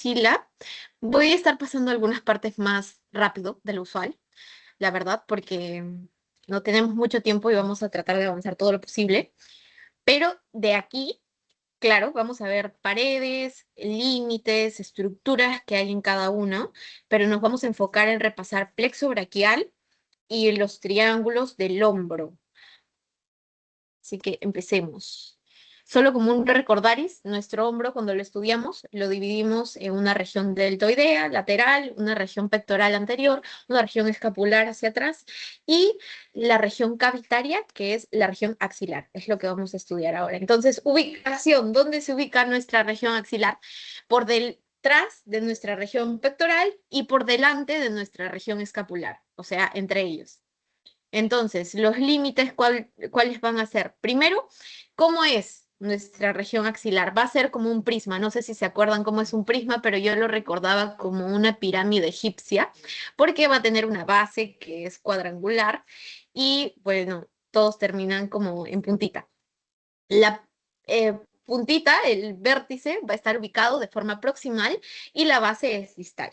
axila. Voy a estar pasando algunas partes más rápido de lo usual, la verdad, porque no tenemos mucho tiempo y vamos a tratar de avanzar todo lo posible. Pero de aquí, claro, vamos a ver paredes, límites, estructuras que hay en cada uno, pero nos vamos a enfocar en repasar plexo braquial y los triángulos del hombro. Así que empecemos. Solo como un recordaris, nuestro hombro cuando lo estudiamos lo dividimos en una región deltoidea, lateral, una región pectoral anterior, una región escapular hacia atrás y la región cavitaria, que es la región axilar. Es lo que vamos a estudiar ahora. Entonces, ubicación, ¿dónde se ubica nuestra región axilar? Por detrás de nuestra región pectoral y por delante de nuestra región escapular, o sea, entre ellos. Entonces, los límites, ¿cuáles van a ser? Primero, ¿cómo es nuestra región axilar? Va a ser como un prisma. No sé si se acuerdan cómo es un prisma, pero yo lo recordaba como una pirámide egipcia, porque va a tener una base que es cuadrangular y, bueno, todos terminan como en puntita. La puntita, el vértice, va a estar ubicado de forma proximal y la base es distal.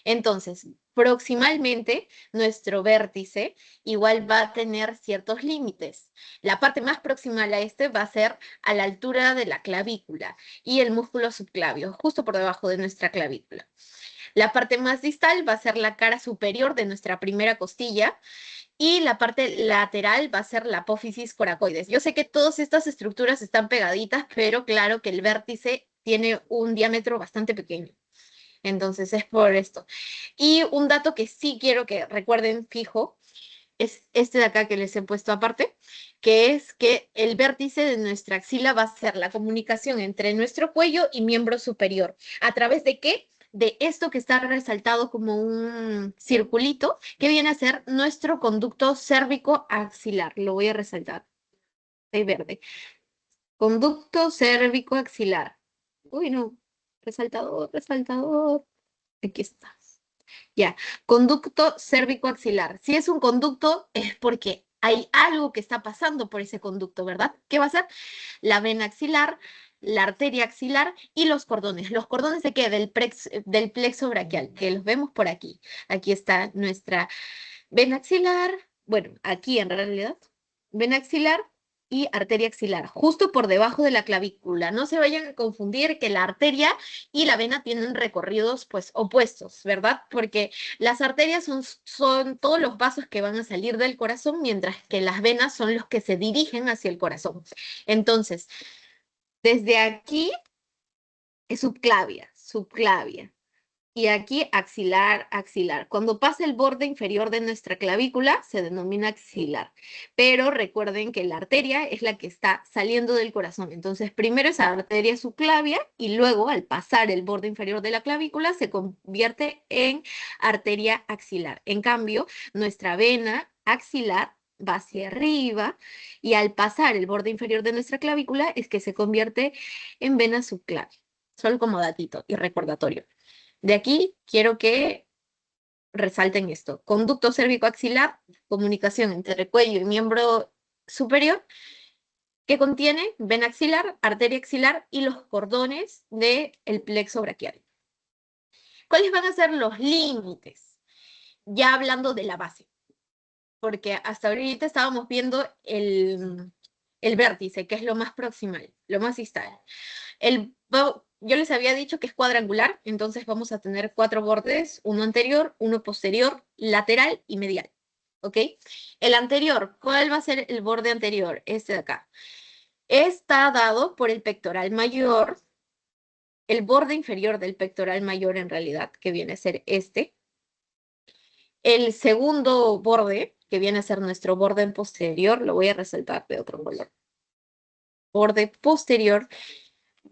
Entonces, proximalmente, nuestro vértice igual va a tener ciertos límites. La parte más proximal a este va a ser a la altura de la clavícula y el músculo subclavio, justo por debajo de nuestra clavícula. La parte más distal va a ser la cara superior de nuestra primera costilla y la parte lateral va a ser la apófisis coracoides. Yo sé que todas estas estructuras están pegaditas, pero claro que el vértice tiene un diámetro bastante pequeño. Entonces es por esto. Y un dato que sí quiero que recuerden fijo es este de acá que les he puesto aparte, que es que el vértice de nuestra axila va a ser la comunicación entre nuestro cuello y miembro superior. ¿A través de qué? De esto que está resaltado como un circulito, que viene a ser nuestro conducto cérvico axilar. Lo voy a resaltar. De verde. Conducto cérvico axilar. Uy, no. Resaltador, resaltador. Aquí está. Ya, conducto cérvico-axilar. Si es un conducto, es porque hay algo que está pasando por ese conducto, ¿verdad? ¿Qué va a ser? La vena axilar, la arteria axilar y los cordones. ¿Los cordones de qué? Del plexo braquial, que los vemos por aquí. Aquí está nuestra vena axilar, bueno, aquí en realidad, vena axilar y arteria axilar, justo por debajo de la clavícula. No se vayan a confundir que la arteria y la vena tienen recorridos pues opuestos, ¿verdad? Porque las arterias son todos los vasos que van a salir del corazón, mientras que las venas son los que se dirigen hacia el corazón. Entonces, desde aquí es subclavia, subclavia. Y aquí axilar, axilar. Cuando pasa el borde inferior de nuestra clavícula, se denomina axilar. Pero recuerden que la arteria es la que está saliendo del corazón. Entonces, primero es arteria subclavia y luego, al pasar el borde inferior de la clavícula, se convierte en arteria axilar. En cambio, nuestra vena axilar va hacia arriba y al pasar el borde inferior de nuestra clavícula es que se convierte en vena subclavia. Solo como datito y recordatorio. De aquí quiero que resalten esto. Conducto cérvico-axilar, comunicación entre cuello y miembro superior, que contiene vena axilar, arteria axilar y los cordones del plexo braquial. ¿Cuáles van a ser los límites? Ya hablando de la base, porque hasta ahorita estábamos viendo el vértice, que es lo más proximal, lo más distal. Yo les había dicho que es cuadrangular, entonces vamos a tener 4 bordes, uno anterior, uno posterior, lateral y medial. ¿Ok? El anterior, ¿cuál va a ser el borde anterior? Este de acá. Está dado por el pectoral mayor, el borde inferior del pectoral mayor en realidad, que viene a ser este. El segundo borde, que viene a ser nuestro borde posterior, lo voy a resaltar de otro color. Borde posterior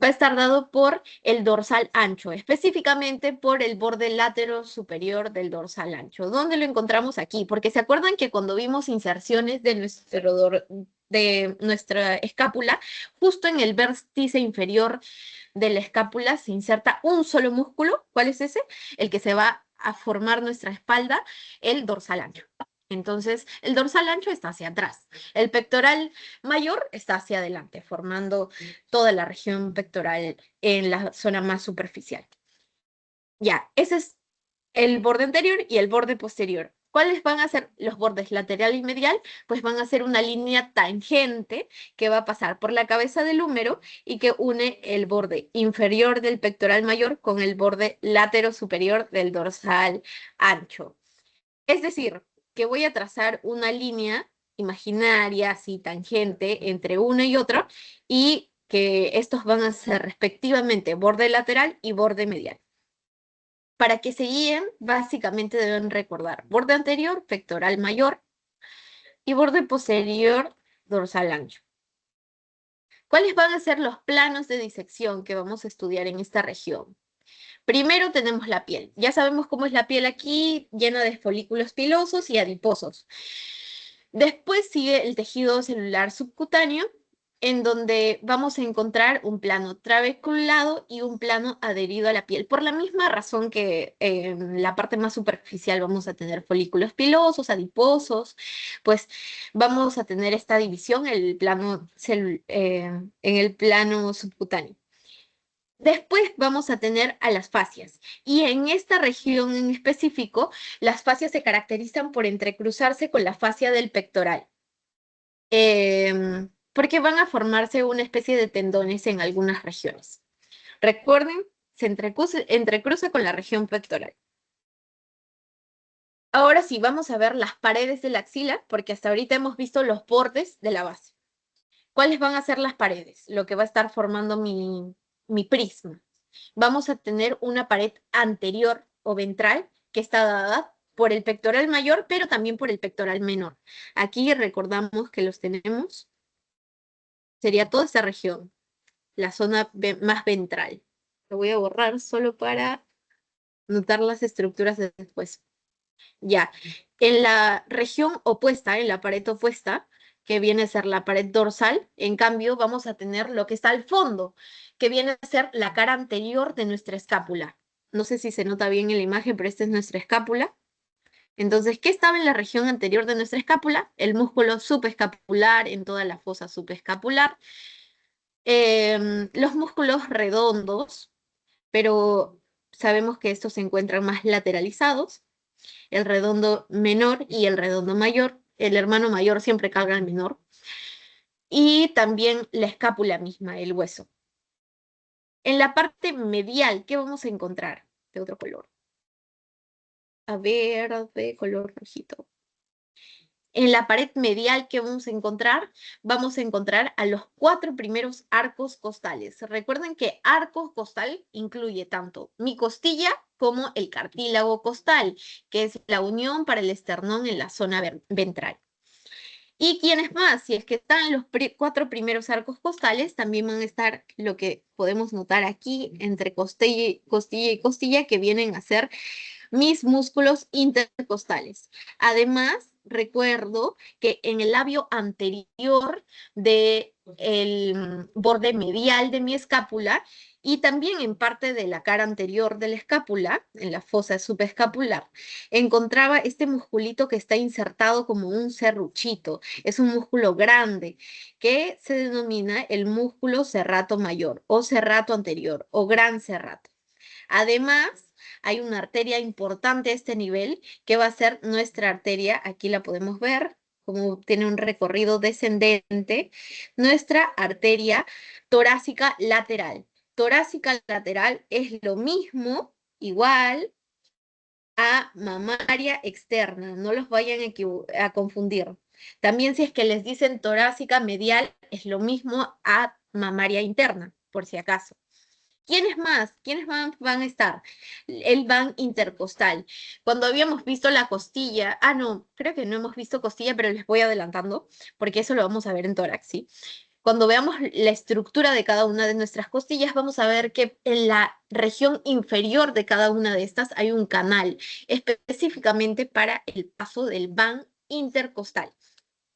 va a estar dado por el dorsal ancho, específicamente por el borde látero superior del dorsal ancho. ¿Dónde lo encontramos aquí? Porque se acuerdan que cuando vimos inserciones de nuestra escápula, justo en el vértice inferior de la escápula se inserta un solo músculo. ¿Cuál es ese? El que se va a formar nuestra espalda, el dorsal ancho. Entonces, el dorsal ancho está hacia atrás. El pectoral mayor está hacia adelante, formando toda la región pectoral en la zona más superficial. Ya, ese es el borde anterior y el borde posterior. ¿Cuáles van a ser los bordes lateral y medial? Pues van a ser una línea tangente que va a pasar por la cabeza del húmero y que une el borde inferior del pectoral mayor con el borde látero superior del dorsal ancho. Es decir, que voy a trazar una línea imaginaria, así tangente, entre uno y otro, y que estos van a ser respectivamente borde lateral y borde medial. Para que se guíen, básicamente deben recordar borde anterior, pectoral mayor, y borde posterior, dorsal ancho. ¿Cuáles van a ser los planos de disección que vamos a estudiar en esta región? Primero tenemos la piel. Ya sabemos cómo es la piel aquí, llena de folículos pilosos y adiposos. Después sigue el tejido celular subcutáneo, en donde vamos a encontrar un plano trabeculado y un plano adherido a la piel. Por la misma razón que en la parte más superficial vamos a tener folículos pilosos, adiposos, pues vamos a tener esta división en el plano subcutáneo. Después vamos a tener a las fascias. Y en esta región en específico, las fascias se caracterizan por entrecruzarse con la fascia del pectoral. Porque van a formarse una especie de tendones en algunas regiones. Recuerden, se entrecruza con la región pectoral. Ahora sí, vamos a ver las paredes de la axila, porque hasta ahorita hemos visto los bordes de la base. ¿Cuáles van a ser las paredes? Lo que va a estar formando mi prisma. Vamos a tener una pared anterior o ventral que está dada por el pectoral mayor, pero también por el pectoral menor. Aquí recordamos que los tenemos, sería toda esta región, la zona más ventral. Lo voy a borrar solo para notar las estructuras de después. Ya, en la región opuesta, en la pared opuesta, que viene a ser la pared dorsal, en cambio vamos a tener lo que está al fondo, que viene a ser la cara anterior de nuestra escápula. No sé si se nota bien en la imagen, pero esta es nuestra escápula. Entonces, ¿qué estaba en la región anterior de nuestra escápula? El músculo subescapular en toda la fosa subescapular. Los músculos redondos, pero sabemos que estos se encuentran más lateralizados, el redondo menor y el redondo mayor. El hermano mayor siempre carga al menor. Y también la escápula misma, el hueso. En la parte medial, ¿qué vamos a encontrar? De otro color. A ver, de color rojito. En la pared medial que vamos a encontrar a los 4 primeros arcos costales. Recuerden que arco costal incluye tanto mi costilla como el cartílago costal, que es la unión para el esternón en la zona ventral. ¿Y quiénes más? Si es que están los 4 primeros arcos costales, también van a estar lo que podemos notar aquí entre costilla y costilla, que vienen a ser mis músculos intercostales. Además, recuerdo que en el labio anterior del borde medial de mi escápula y también en parte de la cara anterior de la escápula, en la fosa subescapular, encontraba este musculito que está insertado como un serruchito. Es un músculo grande que se denomina el músculo serrato mayor o serrato anterior o gran serrato. Además, hay una arteria importante a este nivel que va a ser nuestra arteria, aquí la podemos ver, como tiene un recorrido descendente, nuestra arteria torácica lateral. Torácica lateral es lo mismo, igual a mamaria externa, no los vayan a confundir. También si es que les dicen torácica medial, es lo mismo a mamaria interna, por si acaso. ¿Quiénes más? ¿Quiénes van a estar? El van intercostal. Cuando habíamos visto la costilla, no, creo que no hemos visto costilla, pero les voy adelantando, porque eso lo vamos a ver en tórax, ¿sí? Cuando veamos la estructura de cada una de nuestras costillas, vamos a ver que en la región inferior de cada una de estas hay un canal, específicamente para el paso del van intercostal,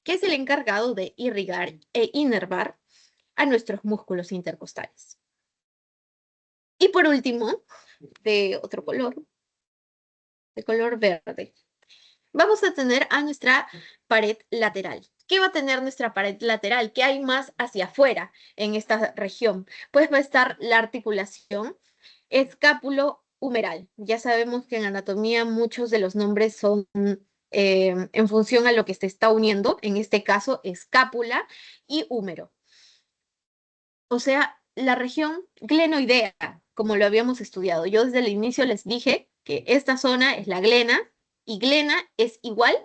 que es el encargado de irrigar e inervar a nuestros músculos intercostales. Y por último, de otro color, de color verde, vamos a tener a nuestra pared lateral. ¿Qué va a tener nuestra pared lateral? ¿Qué hay más hacia afuera en esta región? Pues va a estar la articulación humeral. Ya sabemos que en anatomía muchos de los nombres son en función a lo que se está uniendo, en este caso escápula y húmero. O sea, la región glenoidea, como lo habíamos estudiado. Yo desde el inicio les dije que esta zona es la glena y glena es igual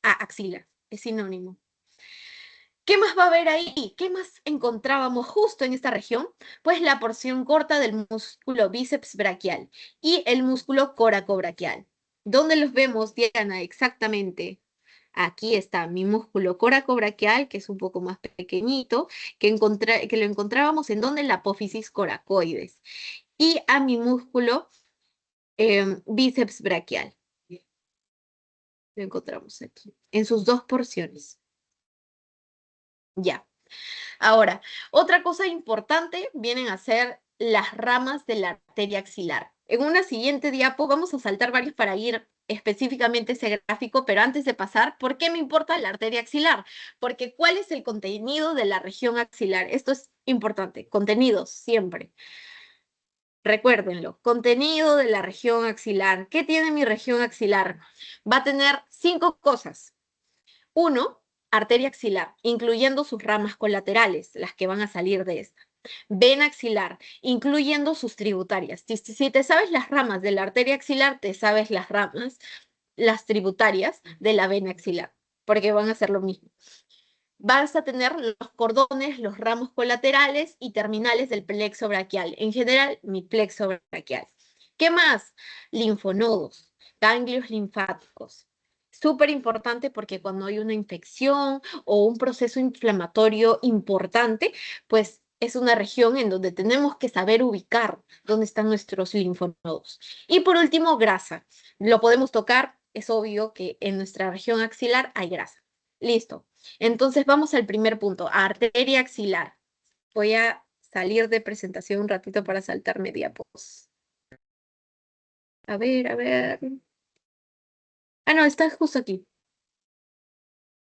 a axila, es sinónimo. ¿Qué más va a haber ahí? ¿Qué más encontrábamos justo en esta región? Pues la porción corta del músculo bíceps braquial y el músculo coracobraquial. ¿Dónde los vemos, Diana? Exactamente. Aquí está mi músculo coracobraquial, que es un poco más pequeñito, que lo encontrábamos en donde la apófisis coracoides. Y a mi músculo bíceps braquial. Lo encontramos aquí, en sus dos porciones. Ya. Ahora, otra cosa importante vienen a ser las ramas de la arteria axilar. En una siguiente diapo vamos a saltar varios para ir específicamente ese gráfico, pero antes de pasar, ¿por qué me importa la arteria axilar? Porque ¿cuál es el contenido de la región axilar? Esto es importante, contenidos siempre. Recuérdenlo, contenido de la región axilar. ¿Qué tiene mi región axilar? Va a tener 5 cosas. 1, arteria axilar, incluyendo sus ramas colaterales, las que van a salir de esta. Vena axilar, incluyendo sus tributarias. Si te sabes las ramas de la arteria axilar, te sabes las ramas, las tributarias de la vena axilar, porque van a ser lo mismo. Vas a tener los cordones, los ramos colaterales y terminales del plexo braquial. En general, mi plexo braquial. ¿Qué más? Linfonodos, ganglios linfáticos. Súper importante porque cuando hay una infección o un proceso inflamatorio importante, pues es una región en donde tenemos que saber ubicar dónde están nuestros linfonodos. Y por último, grasa. Lo podemos tocar, es obvio que en nuestra región axilar hay grasa. Listo. Entonces vamos al primer punto, arteria axilar. Voy a salir de presentación un ratito para saltarme diapos. A ver, a ver. Ah, no, está justo aquí.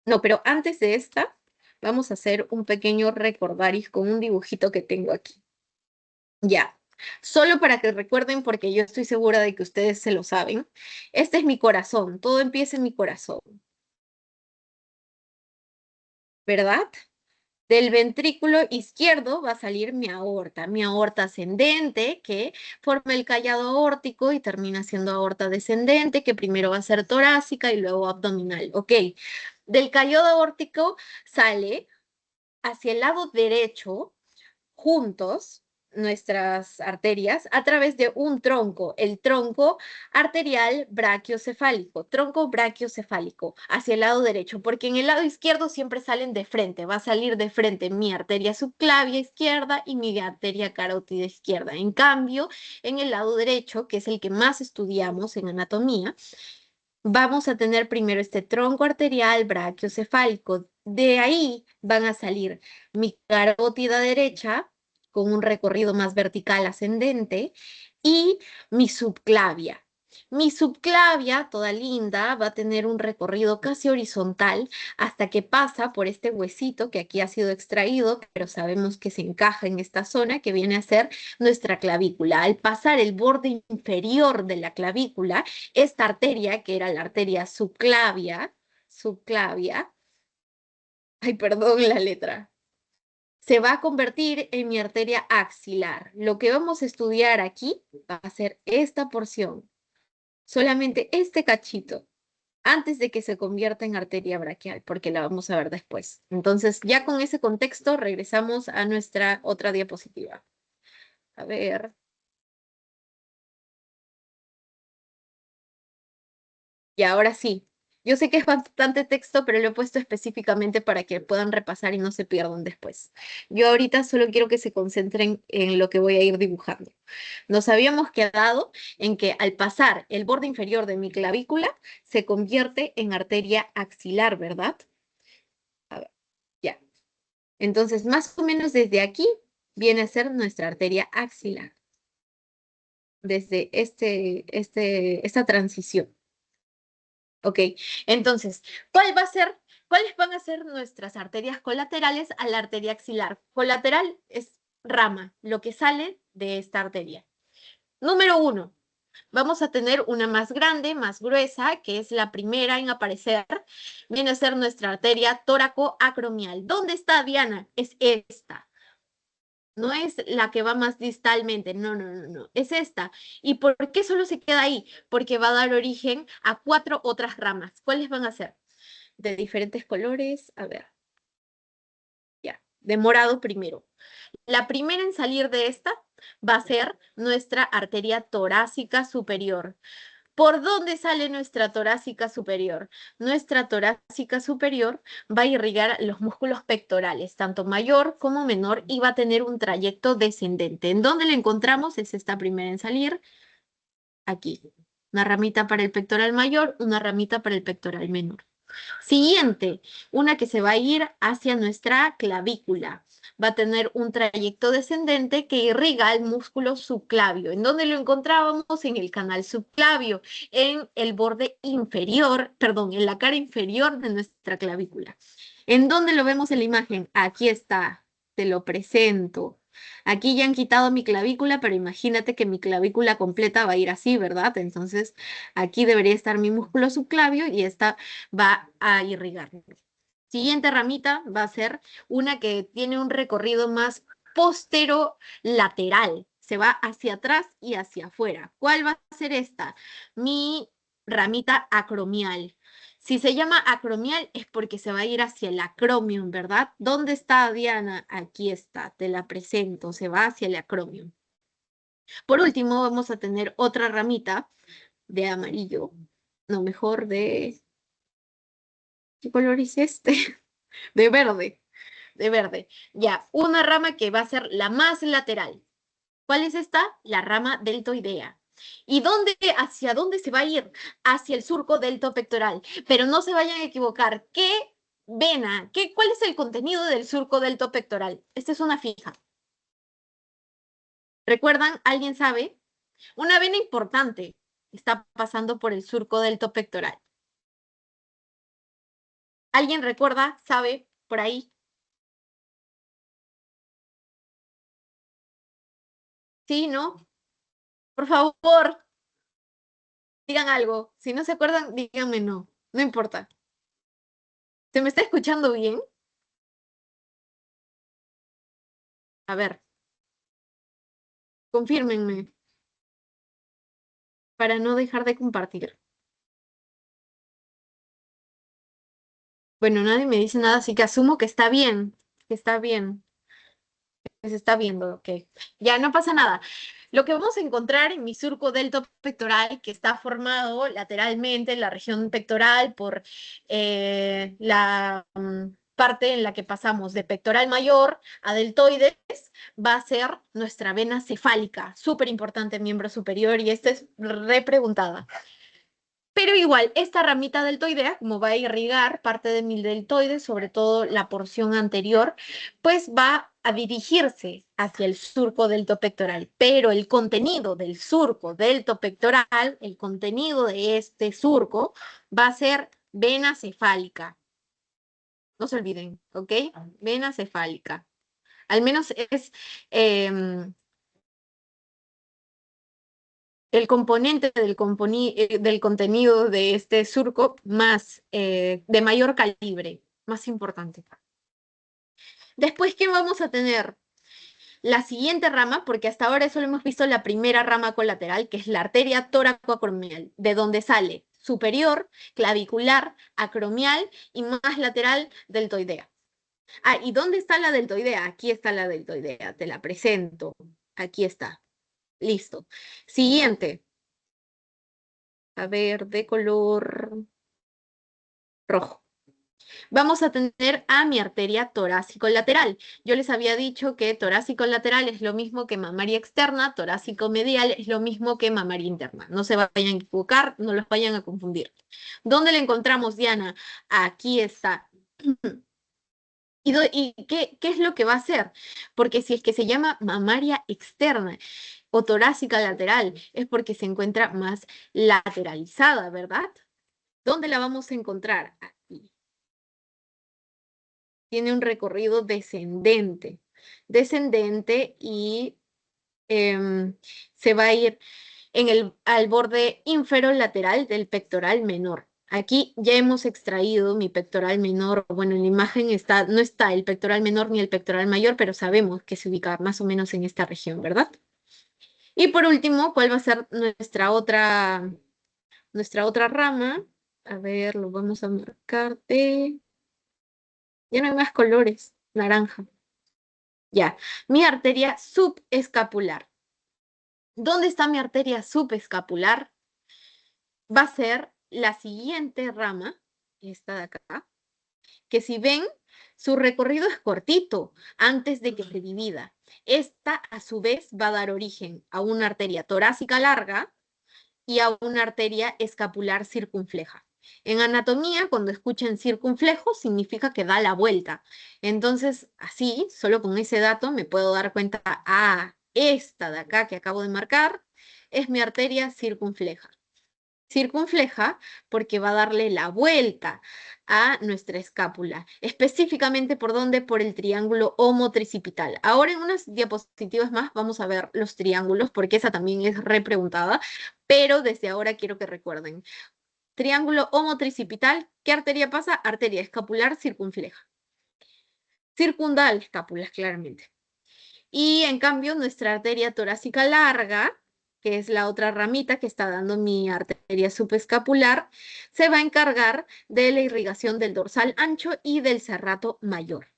No, pero antes de esta, vamos a hacer un pequeño recordaris con un dibujito que tengo aquí. Ya. Solo para que recuerden, porque yo estoy segura de que ustedes se lo saben. Este es mi corazón, todo empieza en mi corazón, ¿verdad? Del ventrículo izquierdo va a salir mi aorta ascendente, que forma el callado aórtico y termina siendo aorta descendente, que primero va a ser torácica y luego abdominal. Ok, del callado aórtico sale hacia el lado derecho juntos nuestras arterias a través de un tronco, el tronco arterial brachiocefálico, tronco brachiocefálico, hacia el lado derecho, porque en el lado izquierdo siempre salen de frente, va a salir de frente mi arteria subclavia izquierda y mi arteria carótida izquierda. En cambio, en el lado derecho, que es el que más estudiamos en anatomía, vamos a tener primero este tronco arterial brachiocefálico. De ahí van a salir mi carótida derecha con un recorrido más vertical ascendente y mi subclavia. Mi subclavia, toda linda, va a tener un recorrido casi horizontal hasta que pasa por este huesito que aquí ha sido extraído, pero sabemos que se encaja en esta zona que viene a ser nuestra clavícula. Al pasar el borde inferior de la clavícula, esta arteria, que era la arteria subclavia, ay, perdón la letra, se va a convertir en mi arteria axilar. Lo que vamos a estudiar aquí va a ser esta porción, solamente este cachito, antes de que se convierta en arteria braquial, porque la vamos a ver después. Entonces, ya con ese contexto, regresamos a nuestra otra diapositiva. A ver. Y ahora sí, yo sé que es bastante texto, pero lo he puesto específicamente para que puedan repasar y no se pierdan después. Yo ahorita solo quiero que se concentren en lo que voy a ir dibujando. Nos habíamos quedado en que al pasar el borde inferior de mi clavícula se convierte en arteria axilar, ¿verdad? A ver, ya. Entonces, más o menos desde aquí viene a ser nuestra arteria axilar, desde esta transición. Ok, entonces, ¿cuáles van a ser nuestras arterias colaterales a la arteria axilar? Colateral es rama, lo que sale de esta arteria. Número 1, Vamos a tener una más grande, más gruesa, que es la primera en aparecer. Viene a ser nuestra arteria tóraco-acromial. ¿Dónde está, Diana? Es esta. No es la que va más distalmente, no, no, no, no, es esta. ¿Y por qué solo se queda ahí? Porque va a dar origen a 4 otras ramas. ¿Cuáles van a ser? De diferentes colores, a ver, ya, de morado primero. La primera en salir de esta va a ser nuestra arteria torácica superior. ¿Por dónde sale nuestra torácica superior? Nuestra torácica superior va a irrigar los músculos pectorales, tanto mayor como menor, y va a tener un trayecto descendente. ¿En dónde la encontramos? Es esta primera en salir, aquí. Una ramita para el pectoral mayor, una ramita para el pectoral menor. Siguiente, una que se va a ir hacia nuestra clavícula. Va a tener un trayecto descendente que irriga el músculo subclavio. ¿En dónde lo encontrábamos? En el canal subclavio, en el borde inferior, perdón, en la cara inferior de nuestra clavícula. ¿En dónde lo vemos en la imagen? Aquí está, te lo presento. Aquí ya han quitado mi clavícula, pero imagínate que mi clavícula completa va a ir así, ¿verdad? Entonces, aquí debería estar mi músculo subclavio y esta va a irrigarlo. Siguiente ramita va a ser una que tiene un recorrido más posterolateral. Se va hacia atrás y hacia afuera. ¿Cuál va a ser esta? Mi ramita acromial. Si se llama acromial es porque se va a ir hacia el acromion, ¿verdad? ¿Dónde está, Diana? Aquí está, te la presento, se va hacia el acromion. Por último, vamos a tener otra ramita de amarillo, no, mejor de... ¿Qué color es este? De verde, de verde. Ya, una rama que va a ser la más lateral. ¿Cuál es esta? La rama deltoidea. ¿Y hacia dónde se va a ir? Hacia el surco deltopectoral. Pero no se vayan a equivocar. ¿Qué vena? ¿Cuál es el contenido del surco deltopectoral? Esta es una fija. ¿Recuerdan? ¿Alguien sabe? Una vena importante está pasando por el surco deltopectoral. ¿Alguien recuerda? ¿Sabe? Por ahí. ¿Sí? ¿No? Por favor, digan algo. Si no se acuerdan, díganme no. No importa. ¿Se me está escuchando bien? A ver, confírmenme para no dejar de compartir. Bueno, nadie me dice nada, así que asumo que está bien, que está bien, que se está viendo, ok. Ya, no pasa nada. Lo que vamos a encontrar en mi surco delto pectoral, que está formado lateralmente en la región pectoral por la parte en la que pasamos de pectoral mayor a deltoides, va a ser nuestra vena cefálica, súper importante miembro superior, y esta es re preguntada. Pero igual, esta ramita deltoidea, como va a irrigar parte de mi deltoide, sobre todo la porción anterior, pues va a dirigirse hacia el surco deltopectoral. Pero el contenido del surco deltopectoral, el contenido de este surco, va a ser vena cefálica. No se olviden, ¿ok? Vena cefálica. Al menos es el componente del contenido de este surco más de mayor calibre, más importante. Después, ¿qué vamos a tener? La siguiente rama, porque hasta ahora solo hemos visto la primera rama colateral, que es la arteria tóraco-acromial, de donde sale superior, clavicular, acromial y más lateral deltoidea. Ah, ¿y dónde está la deltoidea? Aquí está la deltoidea, te la presento. Aquí está. Listo. Siguiente. A ver, de color rojo. Vamos a tener a mi arteria torácico-lateral. Yo les había dicho que torácico-lateral es lo mismo que mamaria externa, torácico-medial es lo mismo que mamaria interna. No se vayan a equivocar, no los vayan a confundir. ¿Dónde la encontramos, Diana? Aquí está. ¿Y qué es lo que va a hacer? Porque si es que se llama mamaria externa o torácica lateral, es porque se encuentra más lateralizada, ¿verdad? ¿Dónde la vamos a encontrar? Aquí. Tiene un recorrido descendente y se va a ir. al borde inferolateral del pectoral menor. Aquí ya hemos extraído mi pectoral menor. Bueno, en la imagen no está el pectoral menor ni el pectoral mayor, pero sabemos que se ubica más o menos en esta región, ¿verdad? Y por último, ¿cuál va a ser nuestra otra rama? A ver, lo vamos a marcar de... Ya no hay más colores. Naranja. Ya. Mi arteria subescapular. ¿Dónde está mi arteria subescapular? Va a ser la siguiente rama, esta de acá, que si ven, su recorrido es cortito antes de que se divida. Esta, a su vez, va a dar origen a una arteria torácica larga y a una arteria escapular circunfleja. En anatomía, cuando escuchen circunflejo, significa que da la vuelta. Entonces, así, solo con ese dato, me puedo dar cuenta, esta de acá que acabo de marcar es mi arteria circunfleja. Circunfleja porque va a darle la vuelta a nuestra escápula, específicamente por dónde, por el triángulo homotricipital. Ahora en unas diapositivas más vamos a ver los triángulos, porque esa también es repreguntada, pero desde ahora quiero que recuerden. Triángulo homotricipital, ¿qué arteria pasa? Arteria escapular circunfleja. Circundal, escápulas, claramente. Y en cambio, nuestra arteria torácica larga, que es la otra ramita que está dando mi arteria subescapular, se va a encargar de la irrigación del dorsal ancho y del serrato mayor.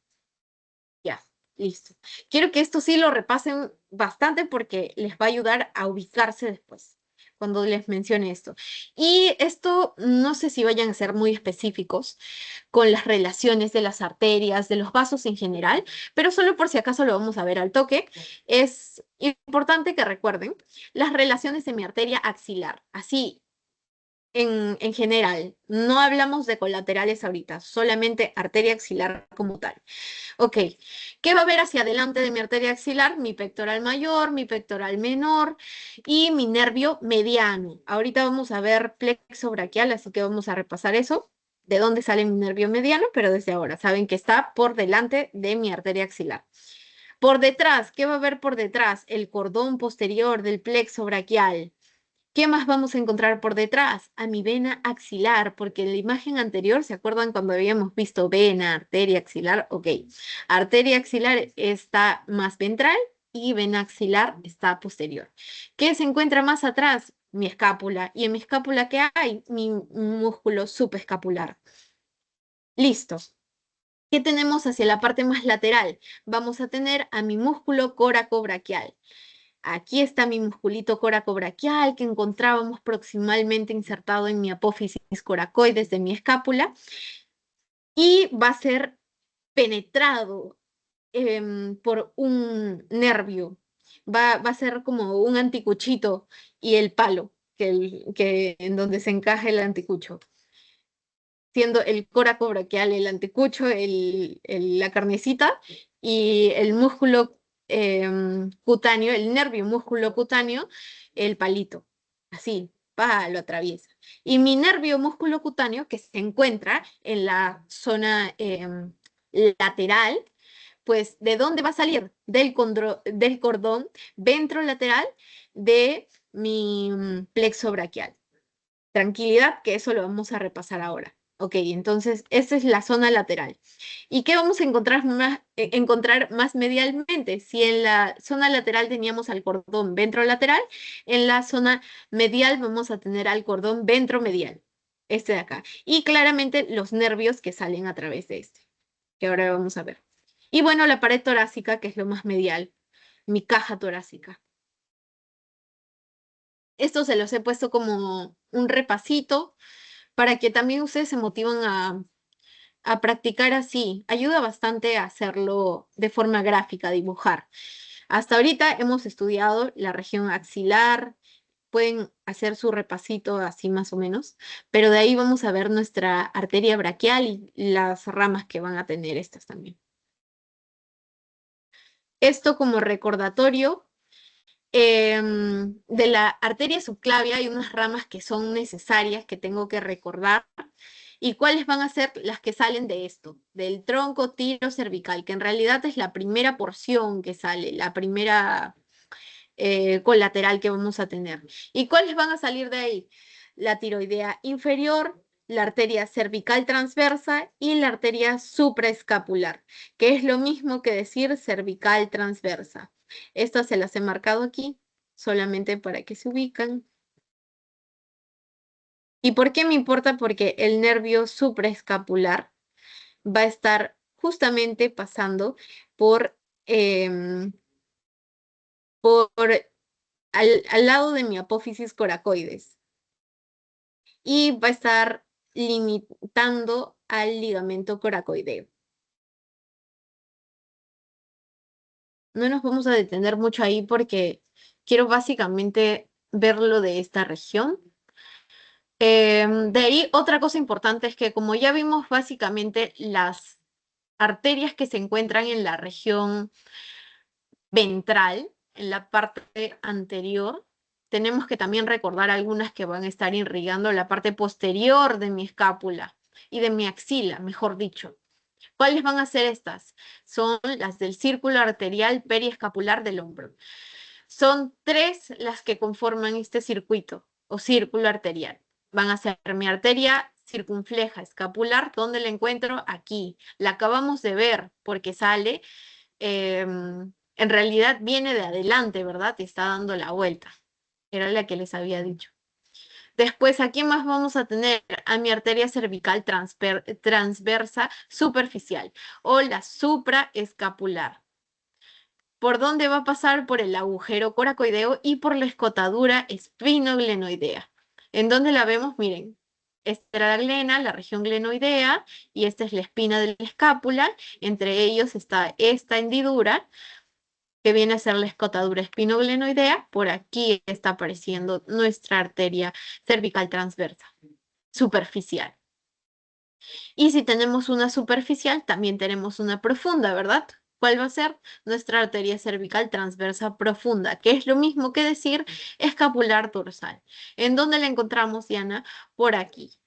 Ya, listo. Quiero que esto sí lo repasen bastante porque les va a ayudar a ubicarse después cuando les mencione esto. Y esto no sé si vayan a ser muy específicos con las relaciones de las arterias, de los vasos en general, pero solo por si acaso lo vamos a ver al toque, es importante que recuerden las relaciones de mi arteria axilar. Así, en general, no hablamos de colaterales ahorita, solamente arteria axilar como tal. Ok, ¿qué va a haber hacia adelante de mi arteria axilar? Mi pectoral mayor, mi pectoral menor y mi nervio mediano. Ahorita vamos a ver plexo braquial, así que vamos a repasar eso, de dónde sale mi nervio mediano, pero desde ahora saben que está por delante de mi arteria axilar. Por detrás, ¿qué va a haber por detrás? El cordón posterior del plexo braquial. ¿Qué más vamos a encontrar por detrás? A mi vena axilar, porque en la imagen anterior, ¿se acuerdan cuando habíamos visto vena, arteria axilar? Ok, arteria axilar está más ventral y vena axilar está posterior. ¿Qué se encuentra más atrás? Mi escápula. ¿Y en mi escápula qué hay? Mi músculo subescapular. Listo. ¿Qué tenemos hacia la parte más lateral? Vamos a tener a mi músculo coracobraquial. Aquí está mi musculito coracobraquial que encontrábamos proximalmente insertado en mi apófisis coracoides de mi escápula y va a ser penetrado por un nervio. Va a ser como un anticuchito y el palo en donde se encaja el anticucho. Siendo el coracobraquial el anticucho, la carnecita y el músculo cutáneo, el nervio músculo cutáneo, el palito. Así, lo atraviesa. Y mi nervio músculo cutáneo, que se encuentra en la zona lateral, pues, ¿de dónde va a salir? Del cordón ventrolateral de mi plexo braquial. Tranquilidad, que eso lo vamos a repasar ahora. Ok, entonces, esta es la zona lateral. ¿Y qué vamos a encontrar más medialmente? Si en la zona lateral teníamos al cordón ventrolateral, en la zona medial vamos a tener al cordón ventromedial, este de acá. Y claramente los nervios que salen a través de este, que ahora vamos a ver. Y bueno, la pared torácica, que es lo más medial, mi caja torácica. Esto se los he puesto como un repasito para que también ustedes se motiven a practicar así. Ayuda bastante a hacerlo de forma gráfica, dibujar. Hasta ahorita hemos estudiado la región axilar, pueden hacer su repasito así más o menos, pero de ahí vamos a ver nuestra arteria braquial y las ramas que van a tener estas también. Esto como recordatorio. De la arteria subclavia hay unas ramas que son necesarias que tengo que recordar. ¿Y cuáles van a ser las que salen de esto? Del tronco tiro cervical, que en realidad es la primera porción que sale, la primera colateral que vamos a tener. ¿Y cuáles van a salir de ahí? La tiroidea inferior, la arteria cervical transversa y la arteria supraescapular, que es lo mismo que decir cervical transversa. Estas se las he marcado aquí, solamente para que se ubican. ¿Y por qué me importa? Porque el nervio supraescapular va a estar justamente pasando por, em, por al lado de mi apófisis coracoides y va a estar limitando al ligamento coracoideo. No nos vamos a detener mucho ahí porque quiero básicamente verlo de esta región. De ahí, otra cosa importante es que como ya vimos básicamente las arterias que se encuentran en la región ventral, en la parte anterior, tenemos que también recordar algunas que van a estar irrigando la parte posterior de mi escápula y de mi axila, mejor dicho. ¿Cuáles van a ser estas? Son las del círculo arterial periescapular del hombro. Son tres las que conforman este circuito o círculo arterial. Van a ser mi arteria circunfleja escapular, ¿dónde la encuentro? Aquí. La acabamos de ver porque sale, en realidad viene de adelante, ¿verdad? Y está dando la vuelta. Era la que les había dicho. Después, aquí más vamos a tener a mi arteria cervical transversa superficial o la supraescapular. ¿Por dónde va a pasar? Por el agujero coracoideo y por la escotadura espinoglenoidea. ¿En dónde la vemos? Miren, esta era la glena, la región glenoidea, y esta es la espina de la escápula. Entre ellos está esta hendidura, que viene a ser la escotadura espinoglenoidea. Por aquí está apareciendo nuestra arteria cervical transversa, superficial. Y si tenemos una superficial, también tenemos una profunda, ¿verdad? ¿Cuál va a ser? Nuestra arteria cervical transversa profunda, que es lo mismo que decir escapular dorsal. ¿En dónde la encontramos, Diana? Por aquí.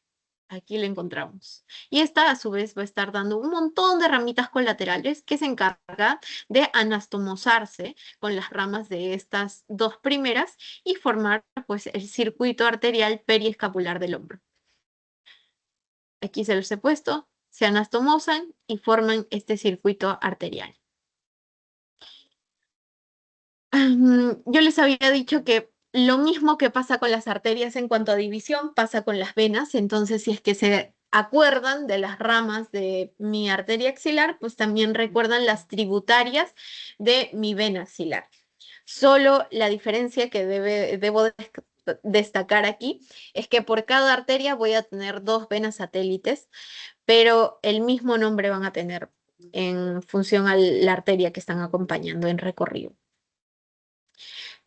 Aquí la encontramos. Y esta, a su vez, va a estar dando un montón de ramitas colaterales que se encargan de anastomosarse con las ramas de estas dos primeras y formar, pues, el circuito arterial periescapular del hombro. Aquí se los he puesto, se anastomosan y forman este circuito arterial. Yo les había dicho que lo mismo que pasa con las arterias en cuanto a división, pasa con las venas. Entonces, si es que se acuerdan de las ramas de mi arteria axilar, pues también recuerdan las tributarias de mi vena axilar. Solo la diferencia que debo destacar aquí es que por cada arteria voy a tener dos venas satélites, pero el mismo nombre van a tener en función a la arteria que están acompañando en recorrido.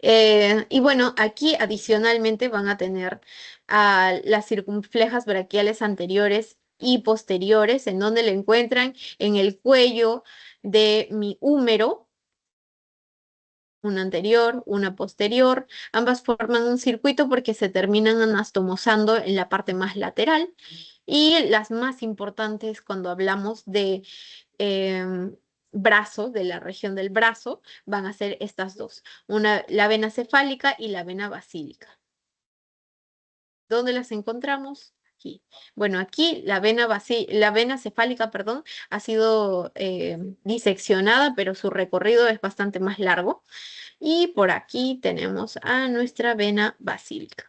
Y bueno, aquí adicionalmente van a tener las circunflejas braquiales anteriores y posteriores, en donde le encuentran en el cuello de mi húmero, una anterior, una posterior. Ambas forman un circuito porque se terminan anastomosando en la parte más lateral. Y las más importantes cuando hablamos de brazo, de la región del brazo, van a ser estas dos, la vena cefálica y la vena basílica. ¿Dónde las encontramos? Aquí. Bueno, aquí la vena cefálica, perdón, ha sido diseccionada, pero su recorrido es bastante más largo. Y por aquí tenemos a nuestra vena basílica.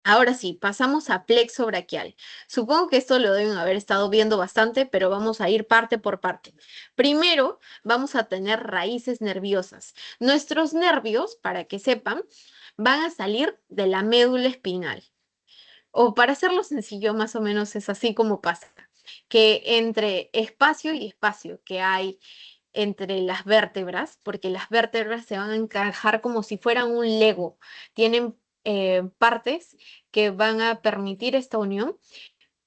Ahora sí, pasamos a plexo braquial. Supongo que esto lo deben haber estado viendo bastante, pero vamos a ir parte por parte. Primero, vamos a tener raíces nerviosas. Nuestros nervios, para que sepan, van a salir de la médula espinal. O para hacerlo sencillo, más o menos es así como pasa, que entre espacio y espacio que hay entre las vértebras, porque las vértebras se van a encajar como si fueran un Lego. Tienen partes que van a permitir esta unión,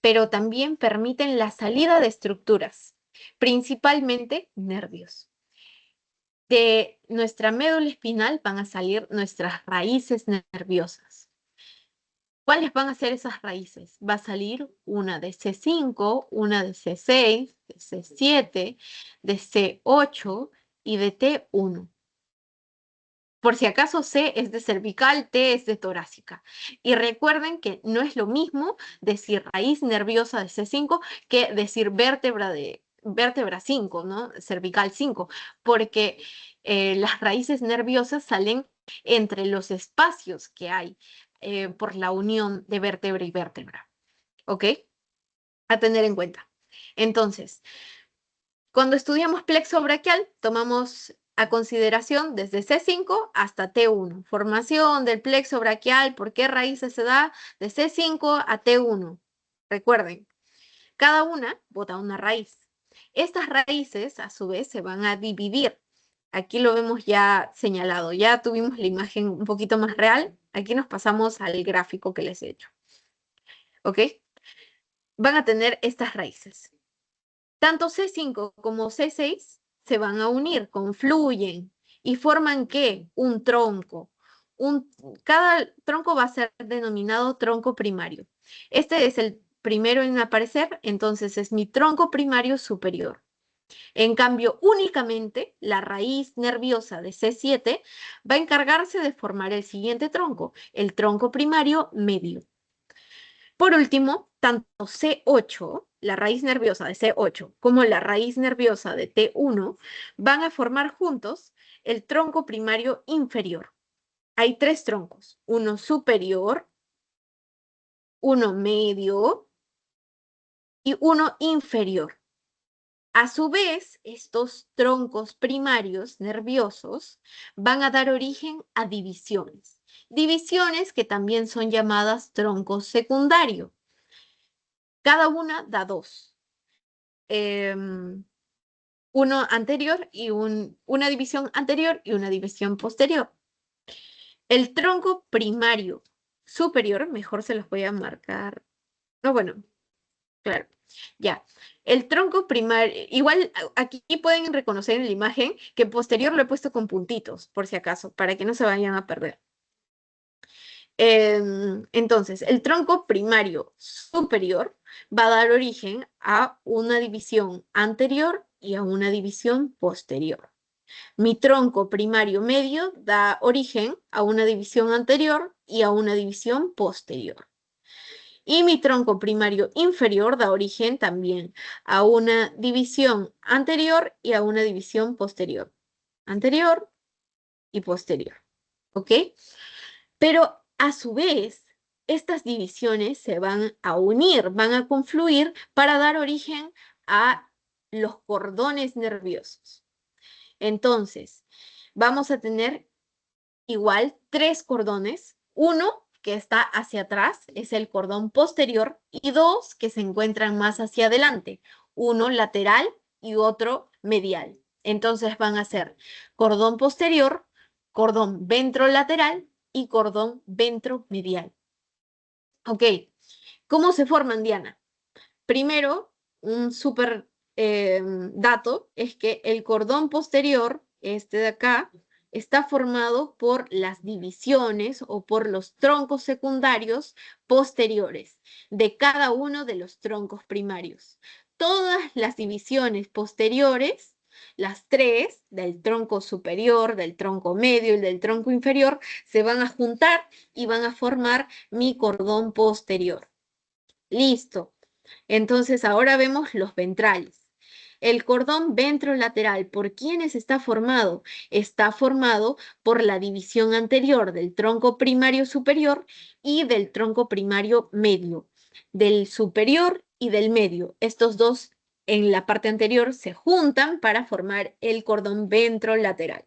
pero también permiten la salida de estructuras, principalmente nervios. De nuestra médula espinal van a salir nuestras raíces nerviosas. ¿Cuáles van a ser esas raíces? Va a salir una de C5, una de C6, de C7, de C8 y de T1. Por si acaso C es de cervical, T es de torácica. Y recuerden que no es lo mismo decir raíz nerviosa de C5 que decir vértebra 5, ¿no? Cervical 5, porque las raíces nerviosas salen entre los espacios que hay por la unión de vértebra y vértebra. ¿Ok? A tener en cuenta. Entonces, cuando estudiamos plexo braquial, tomamos a consideración desde C5 hasta T1. Formación del plexo braquial, ¿por qué raíces se da? De C5 a T1. Recuerden, cada una bota una raíz. Estas raíces, a su vez, se van a dividir. Aquí lo vemos ya señalado. Ya tuvimos la imagen un poquito más real. Aquí nos pasamos al gráfico que les he hecho. ¿Ok? Van a tener estas raíces. Tanto C5 como C6 se van a unir, confluyen y forman ¿qué? Un tronco. Cada tronco va a ser denominado tronco primario. Este es el primero en aparecer, entonces es mi tronco primario superior. En cambio, únicamente la raíz nerviosa de C7 va a encargarse de formar el siguiente tronco, el tronco primario medio. Por último, tanto C8, la raíz nerviosa de C8, como la raíz nerviosa de T1 van a formar juntos el tronco primario inferior. Hay tres troncos, uno superior, uno medio y uno inferior. A su vez, estos troncos primarios nerviosos van a dar origen a divisiones. Divisiones que también son llamadas troncos secundarios. Cada una da dos. Uno anterior y una división anterior y una división posterior. El tronco primario superior, mejor se los voy a marcar. No, bueno, claro, ya. El tronco primario, igual aquí pueden reconocer en la imagen que posterior lo he puesto con puntitos, por si acaso, para que no se vayan a perder. Entonces, el tronco primario superior va a dar origen a una división anterior y a una división posterior. Mi tronco primario medio da origen a una división anterior y a una división posterior. Y mi tronco primario inferior da origen también a una división anterior y a una división posterior. Anterior y posterior. ¿Ok? Pero a su vez, estas divisiones se van a unir, van a confluir para dar origen a los cordones nerviosos. Entonces, vamos a tener igual tres cordones. Uno que está hacia atrás es el cordón posterior y dos que se encuentran más hacia adelante. Uno lateral y otro medial. Entonces van a ser cordón posterior, cordón ventrolateral y cordón ventromedial. Ok, ¿cómo se forman, Diana? Primero, un súper dato es que el cordón posterior, este de acá, está formado por las divisiones o por los troncos secundarios posteriores de cada uno de los troncos primarios. Todas las divisiones posteriores, las tres, del tronco superior, del tronco medio y del tronco inferior, se van a juntar y van a formar mi cordón posterior. Listo. Entonces ahora vemos los ventrales. El cordón ventrolateral, ¿por quiénes está formado? Está formado por la división anterior del tronco primario superior y del tronco primario medio, del superior y del medio. Estos dos en la parte anterior se juntan para formar el cordón ventrolateral.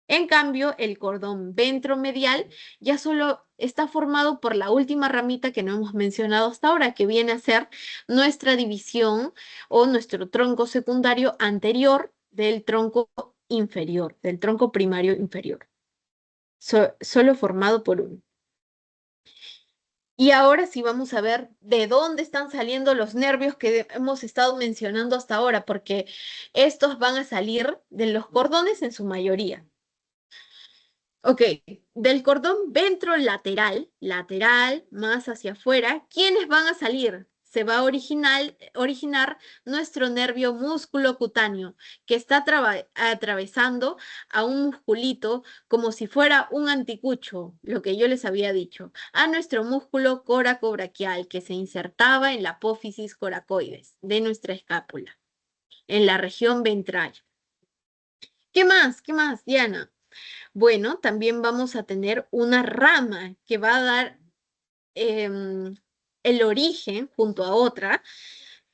En cambio, el cordón ventromedial ya solo está formado por la última ramita que no hemos mencionado hasta ahora, que viene a ser nuestra división o nuestro tronco secundario anterior del tronco inferior, del tronco primario inferior. Solo formado por uno. Y ahora sí vamos a ver de dónde están saliendo los nervios que hemos estado mencionando hasta ahora, porque estos van a salir de los cordones en su mayoría. Ok, del cordón ventrolateral, lateral, más hacia afuera, ¿quiénes van a salir? se va a originar nuestro nervio músculo cutáneo, que está atravesando a un musculito como si fuera un anticucho, lo que yo les había dicho, a nuestro músculo coracobraquial, que se insertaba en la apófisis coracoides de nuestra escápula, en la región ventral. ¿Qué más? ¿Qué más, Diana? Bueno, también vamos a tener una rama que va a dar el origen, junto a otra,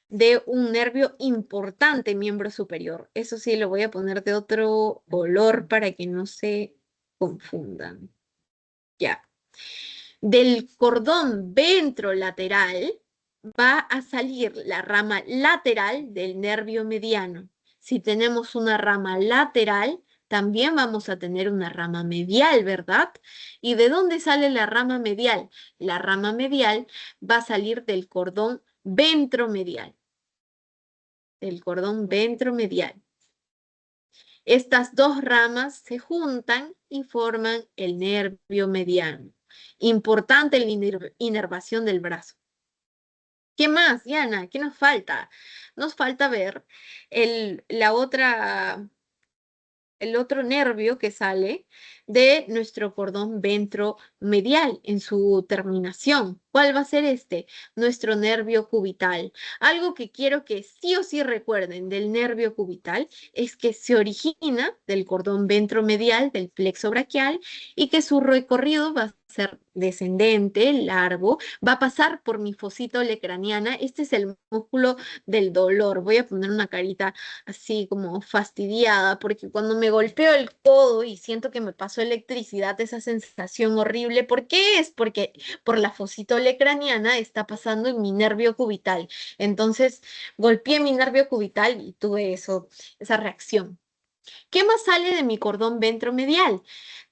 de un nervio importante miembro superior. Eso sí, lo voy a poner de otro color para que no se confundan. Ya. Del cordón ventrolateral va a salir la rama lateral del nervio mediano. Si tenemos una rama lateral, también vamos a tener una rama medial, ¿verdad? ¿Y de dónde sale la rama medial? La rama medial va a salir del cordón ventromedial. Del cordón ventromedial. Estas dos ramas se juntan y forman el nervio mediano. Importante la inervación del brazo. ¿Qué más, Diana? ¿Qué nos falta? Nos falta ver la otra el otro nervio que sale de nuestro cordón ventromedial en su terminación. ¿Cuál va a ser este? Nuestro nervio cubital. Algo que quiero que sí o sí recuerden del nervio cubital es que se origina del cordón ventromedial, del plexo braquial, y que su recorrido va a ser descendente, largo, va a pasar por mi fosítole craneana. Este es el músculo del dolor. Voy a poner una carita así como fastidiada, porque cuando me golpeo el codo y siento que me pasó electricidad, esa sensación horrible, ¿por qué es? Porque por la fosítole craneana está pasando en mi nervio cubital. Entonces, golpeé mi nervio cubital y tuve esa reacción. ¿Qué más sale de mi cordón ventromedial?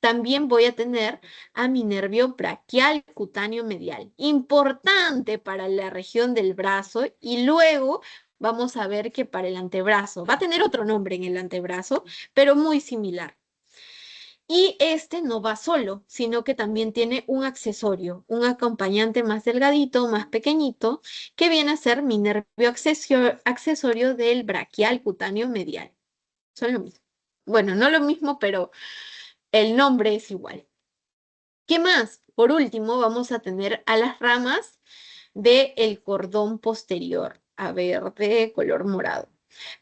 También voy a tener a mi nervio braquial cutáneo medial, importante para la región del brazo, y luego vamos a ver que para el antebrazo, va a tener otro nombre en el antebrazo, pero muy similar. Y este no va solo, sino que también tiene un accesorio, un acompañante más delgadito, más pequeñito, que viene a ser mi nervio accesorio del braquial cutáneo medial. Son lo mismo. Bueno, no lo mismo, pero el nombre es igual. ¿Qué más? Por último, vamos a tener a las ramas del cordón posterior, a ver, de color morado.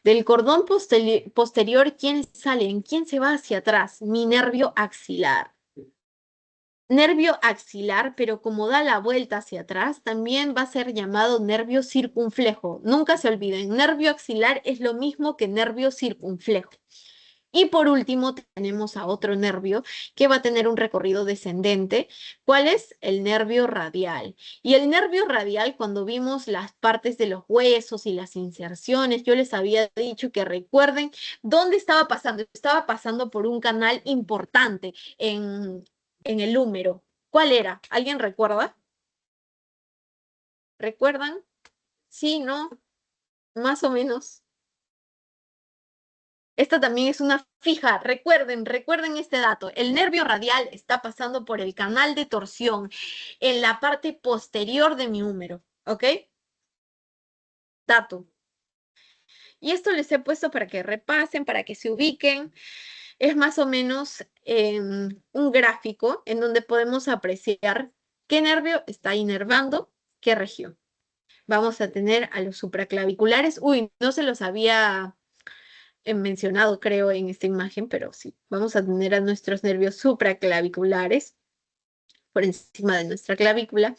Del cordón posterior, ¿quién sale? ¿Quién se va hacia atrás? Mi nervio axilar. Nervio axilar, pero como da la vuelta hacia atrás, también va a ser llamado nervio circunflejo. Nunca se olviden, nervio axilar es lo mismo que nervio circunflejo. Y por último tenemos a otro nervio que va a tener un recorrido descendente. ¿Cuál es? El nervio radial. Y el nervio radial, cuando vimos las partes de los huesos y las inserciones, yo les había dicho que recuerden dónde estaba pasando. Estaba pasando por un canal importante en el húmero. ¿Cuál era? ¿Alguien recuerda? ¿Recuerdan? Sí, ¿no? Más o menos. Esta también es una fija. Recuerden este dato. El nervio radial está pasando por el canal de torsión en la parte posterior de mi húmero. ¿Ok? Dato. Y esto les he puesto para que repasen, para que se ubiquen. Es más o menos un gráfico en donde podemos apreciar qué nervio está inervando qué región. Vamos a tener a los supraclaviculares. Uy, no se los había mencionado, creo, en esta imagen, pero sí, vamos a tener a nuestros nervios supraclaviculares por encima de nuestra clavícula,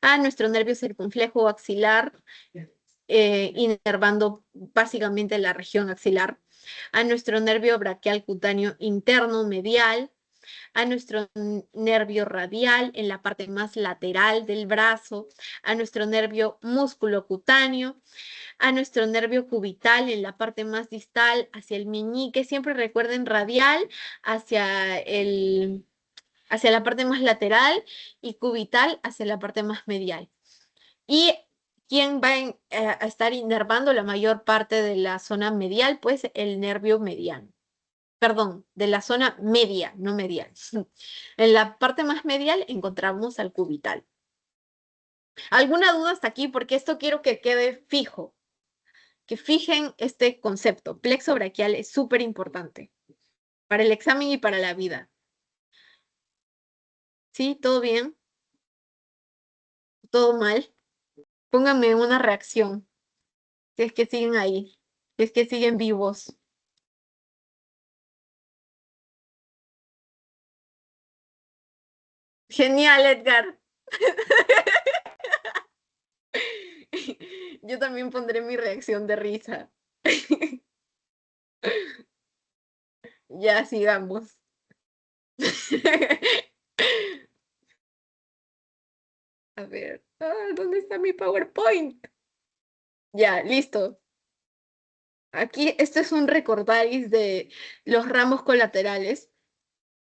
a nuestro nervio circunflejo axilar, inervando básicamente la región axilar, a nuestro nervio braquial cutáneo interno medial, a nuestro nervio radial en la parte más lateral del brazo, a nuestro nervio músculo cutáneo, a nuestro nervio cubital en la parte más distal, hacia el meñique. Siempre recuerden radial hacia la parte más lateral y cubital hacia la parte más medial. ¿Y quién va a estar inervando la mayor parte de la zona medial? Pues el nervio mediano. Perdón, de la zona media, no medial. En la parte más medial encontramos al cubital. ¿Alguna duda hasta aquí? Porque esto quiero que quede fijo, que fijen este concepto. Plexo braquial es súper importante para el examen y para la vida. ¿Sí? ¿Todo bien? ¿Todo mal? Pónganme una reacción, si es que siguen ahí, si es que siguen vivos. Genial, Edgar. Yo también pondré mi reacción de risa. Ya sigamos. A ver, ¿dónde está mi PowerPoint? Ya, listo. Aquí, este es un recordaris de los ramos colaterales,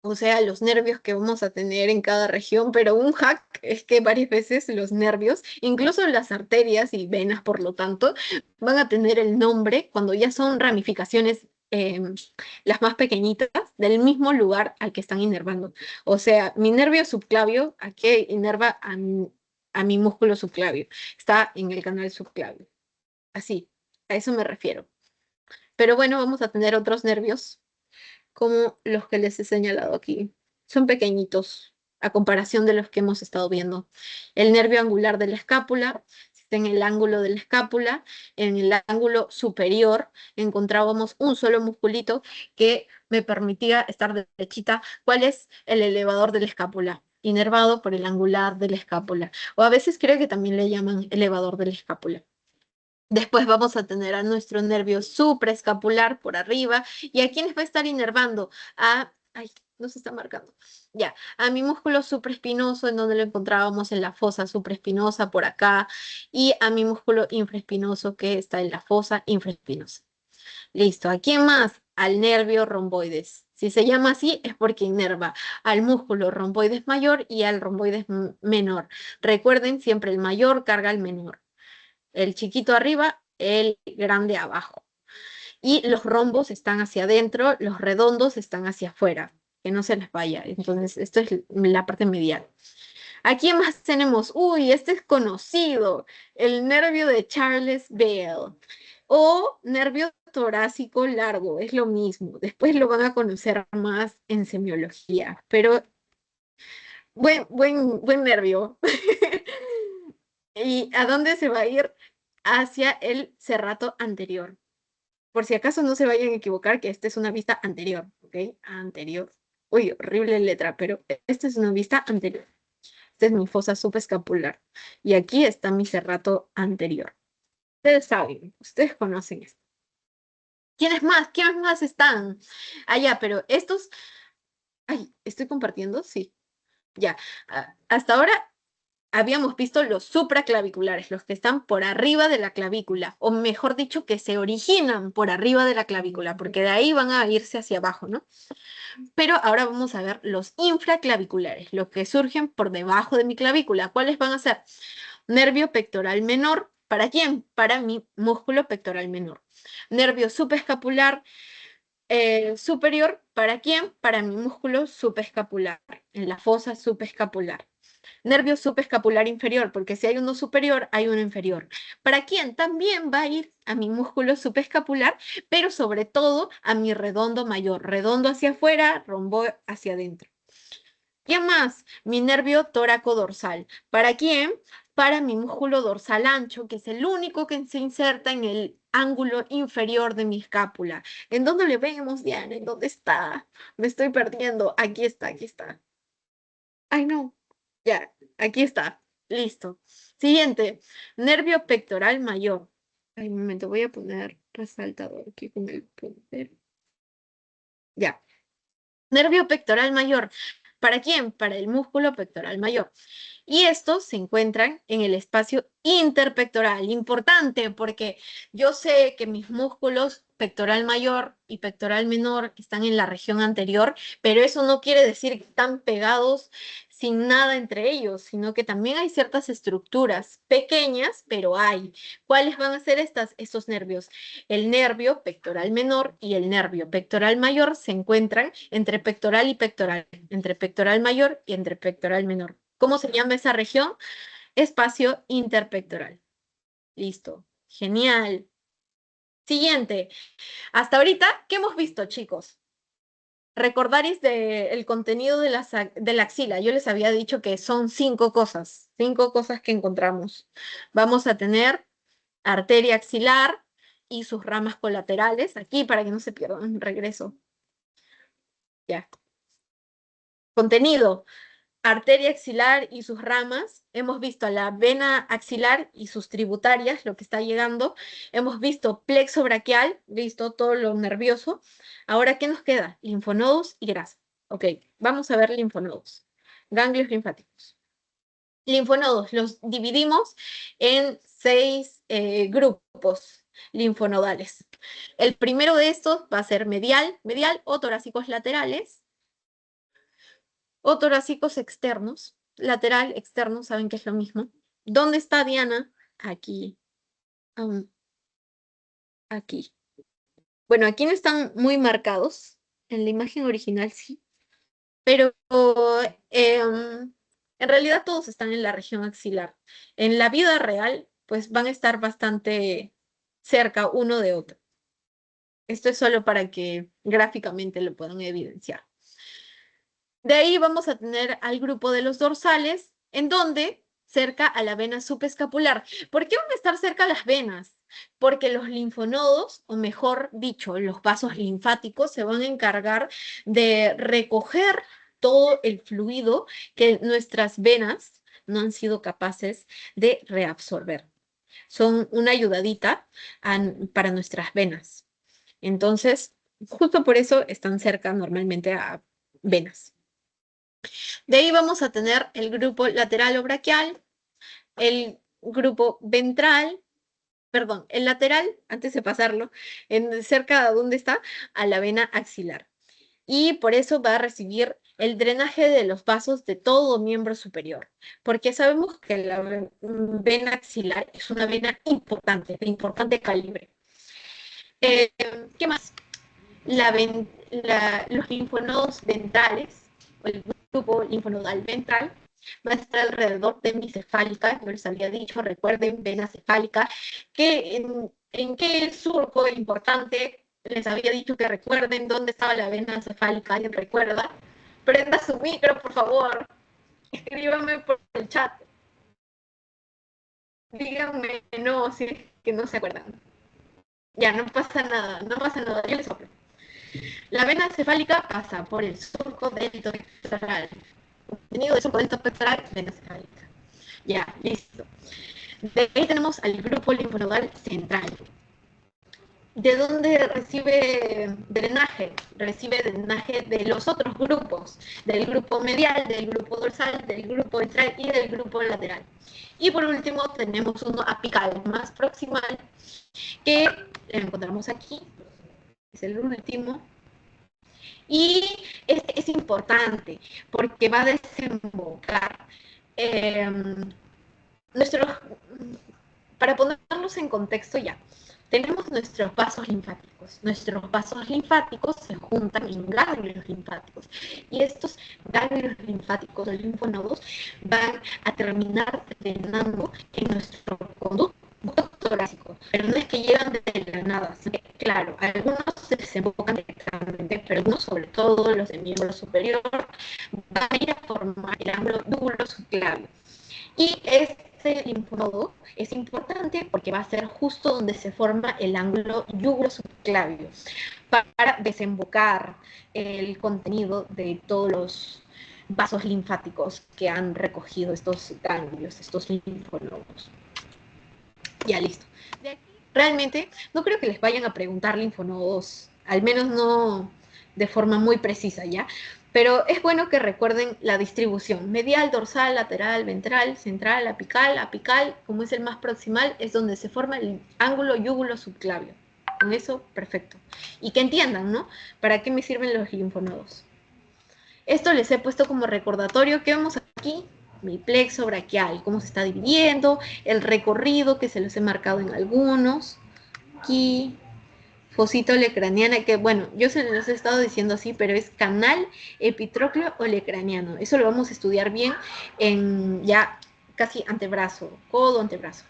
o sea, los nervios que vamos a tener en cada región, pero un hack es que varias veces los nervios, incluso las arterias y venas, por lo tanto, van a tener el nombre cuando ya son ramificaciones, las más pequeñitas, del mismo lugar al que están inervando. O sea, mi nervio subclavio, aquí inerva a mi músculo subclavio, está en el canal subclavio. Así, a eso me refiero. Pero bueno, vamos a tener otros nervios como los que les he señalado aquí. Son pequeñitos a comparación de los que hemos estado viendo. El nervio angular de la escápula, en el ángulo de la escápula, en el ángulo superior encontrábamos un solo musculito que me permitía estar derechita. ¿Cuál es el elevador de la escápula? Inervado por el angular de la escápula. O a veces creo que también le llaman elevador de la escápula. Después vamos a tener a nuestro nervio supraescapular por arriba. ¿Y a quiénes va a estar inervando? Ay, no se está marcando. Ya, a mi músculo supraespinoso, en donde lo encontrábamos en la fosa supraespinosa por acá, y a mi músculo infraespinoso que está en la fosa infraespinosa. Listo, ¿a quién más? Al nervio romboides. Si se llama así es porque inerva al músculo romboides mayor y al romboides menor. Recuerden, siempre el mayor carga al menor. El chiquito arriba, el grande abajo. Y los rombos están hacia adentro, los redondos están hacia afuera, que no se les vaya. Entonces, esto es la parte medial. Aquí más tenemos, uy, este es conocido, el nervio de Charles Bell o nervio torácico largo, es lo mismo. Después lo van a conocer más en semiología, pero buen nervio. ¿Y a dónde se va a ir? Hacia el cerrato anterior. Por si acaso no se vayan a equivocar, que esta es una vista anterior, ¿ok? Anterior. Uy, horrible letra, pero esta es una vista anterior. Esta es mi fosa subescapular. Y aquí está mi cerrato anterior. Ustedes saben, ustedes conocen esto. ¿Quiénes más? ¿Quiénes más están? Ya, pero estos... Ay, ¿estoy compartiendo? Sí. Ya. Hasta ahora habíamos visto los supraclaviculares, los que están por arriba de la clavícula, o mejor dicho, que se originan por arriba de la clavícula, porque de ahí van a irse hacia abajo, ¿no? Pero ahora vamos a ver los infraclaviculares, los que surgen por debajo de mi clavícula. ¿Cuáles van a ser? Nervio pectoral menor. ¿Para quién? Para mi músculo pectoral menor. Nervio subescapular superior. ¿Para quién? Para mi músculo subescapular, en la fosa subescapular. Nervio subescapular inferior, porque si hay uno superior, hay uno inferior. ¿Para quién? También va a ir a mi músculo subescapular, pero sobre todo a mi redondo mayor. Redondo hacia afuera, rombo hacia adentro. ¿Quién más? Mi nervio tóraco dorsal. ¿Para quién? Para mi músculo dorsal ancho, que es el único que se inserta en el ángulo inferior de mi escápula. ¿En dónde le vemos, Diana? ¿En dónde está? Me estoy perdiendo. Aquí está, aquí está. Ay, no. Ya, aquí está. Listo. Siguiente. Nervio pectoral mayor. Ay, un momento, voy a poner resaltador aquí con el puntero. Ya. Nervio pectoral mayor. ¿Para quién? Para el músculo pectoral mayor. Y estos se encuentran en el espacio interpectoral. Importante porque yo sé que mis músculos pectoral mayor y pectoral menor están en la región anterior, pero eso no quiere decir que están pegados sin nada entre ellos, sino que también hay ciertas estructuras pequeñas, pero hay. ¿Cuáles van a ser estos nervios? El nervio pectoral menor y el nervio pectoral mayor se encuentran entre pectoral y pectoral, entre pectoral mayor y entre pectoral menor. ¿Cómo se llama esa región? espacio interpectoral. Listo. Genial. Siguiente. Hasta ahorita, ¿qué hemos visto, chicos? Recordaris el contenido de la axila. Yo les había dicho que son 5 cosas que encontramos. Vamos a tener arteria axilar y sus ramas colaterales. Aquí, para que no se pierdan, regreso. Ya. Contenido. Arteria axilar y sus ramas. Hemos visto la vena axilar y sus tributarias, lo que está llegando. Hemos visto plexo braquial, visto todo lo nervioso. Ahora, ¿qué nos queda? Linfonodos y grasa. Ok, vamos a ver linfonodos. Ganglios linfáticos. Linfonodos los dividimos en 6 grupos linfonodales. El primero de estos va a ser medial o torácicos laterales, o torácicos externos. Lateral, externo, saben que es lo mismo. ¿Dónde está Diana? Aquí. Aquí. Bueno, aquí no están muy marcados. En la imagen original sí. Pero en realidad todos están en la región axilar. En la vida real, pues van a estar bastante cerca uno de otro. Esto es solo para que gráficamente lo puedan evidenciar. De ahí vamos a tener al grupo de los dorsales, en donde cerca a la vena subescapular. ¿Por qué van a estar cerca las venas? Porque los linfonodos, o mejor dicho, los vasos linfáticos, se van a encargar de recoger todo el fluido que nuestras venas no han sido capaces de reabsorber. Son una ayudadita para nuestras venas. Entonces, justo por eso están cerca normalmente a venas. De ahí vamos a tener el grupo lateral o braquial, el grupo ventral, perdón, el lateral, antes de pasarlo, cerca de donde está, a la vena axilar. Y por eso va a recibir el drenaje de los vasos de todo miembro superior, porque sabemos que la vena axilar es una vena importante, de importante calibre. ¿Qué más? Los linfonodos ventrales, o el grupo linfonodal ventral, va a estar alrededor de bicefálica, no les había dicho, recuerden, vena cefálica, que en qué surco importante, les había dicho que recuerden dónde estaba la vena cefálica, ¿alguien recuerda? Prenda su micro, por favor, escríbanme por el chat, díganme no, si que no se acuerdan. Ya, no pasa nada, yo les soplo. La vena cefálica pasa por el surco delto pectoral. Contenido del surco delto pectoral, vena cefálica. Ya, listo. De ahí tenemos al grupo linfonodal central. ¿De dónde recibe drenaje? Recibe drenaje de los otros grupos, del grupo medial, del grupo dorsal, del grupo ventral y del grupo lateral. Y por último tenemos uno apical, más proximal, que lo encontramos aquí, es el último. Y es importante porque va a desembocar nuestros, para ponernos en contexto ya, tenemos nuestros vasos linfáticos. Nuestros vasos linfáticos se juntan en ganglios linfáticos. Y estos ganglios linfáticos o linfonodos van a terminar drenando en nuestro conducto torácico. Pero no es que llegan de la nada. Claro, algunos se desembocan directamente, pero algunos, sobre todo los de miembro superior, van a ir a formar el ángulo yúgulo subclavio. Y este linfonodo es importante porque va a ser justo donde se forma el ángulo yúgulo subclavio para desembocar el contenido de todos los vasos linfáticos que han recogido estos ganglios, estos linfonodos. Ya, listo. De aquí, realmente, no creo que les vayan a preguntar linfonodos, al menos no de forma muy precisa, ¿ya? Pero es bueno que recuerden la distribución. Medial, dorsal, lateral, ventral, central, apical. Apical, como es el más proximal, es donde se forma el ángulo yúgulo subclavio. Con eso, perfecto. Y que entiendan, ¿no? ¿Para qué me sirven los linfonodos? Esto les he puesto como recordatorio. ¿Qué vemos aquí? Mi plexo braquial, cómo se está dividiendo, el recorrido que se los he marcado en algunos. Aquí, fosita olecraniana, que bueno, yo se los he estado diciendo así, pero es canal epitrócleo olecraniano. Eso lo vamos a estudiar bien en ya casi antebrazo, codo, antebrazo.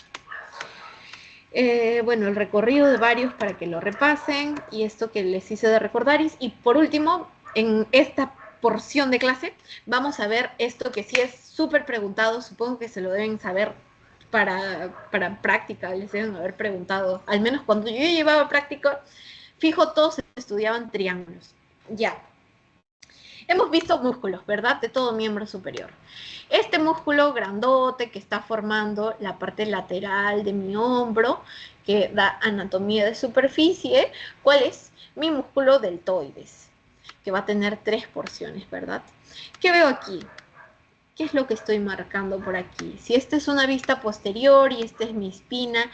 Bueno, el recorrido de varios para que lo repasen y esto que les hice de recordar. Y por último, en esta porción de clase, vamos a ver esto que sí es súper preguntado, supongo que se lo deben saber para práctica, les deben haber preguntado, al menos cuando yo llevaba práctica, fijo, todos estudiaban triángulos. Ya. Hemos visto músculos, ¿verdad? De todo miembro superior. Este músculo grandote que está formando la parte lateral de mi hombro, que da anatomía de superficie, ¿cuál es? Mi músculo deltoides, que va a tener 3 porciones, ¿verdad? ¿Qué veo aquí? ¿Qué es lo que estoy marcando por aquí? Si esta es una vista posterior y esta es mi espina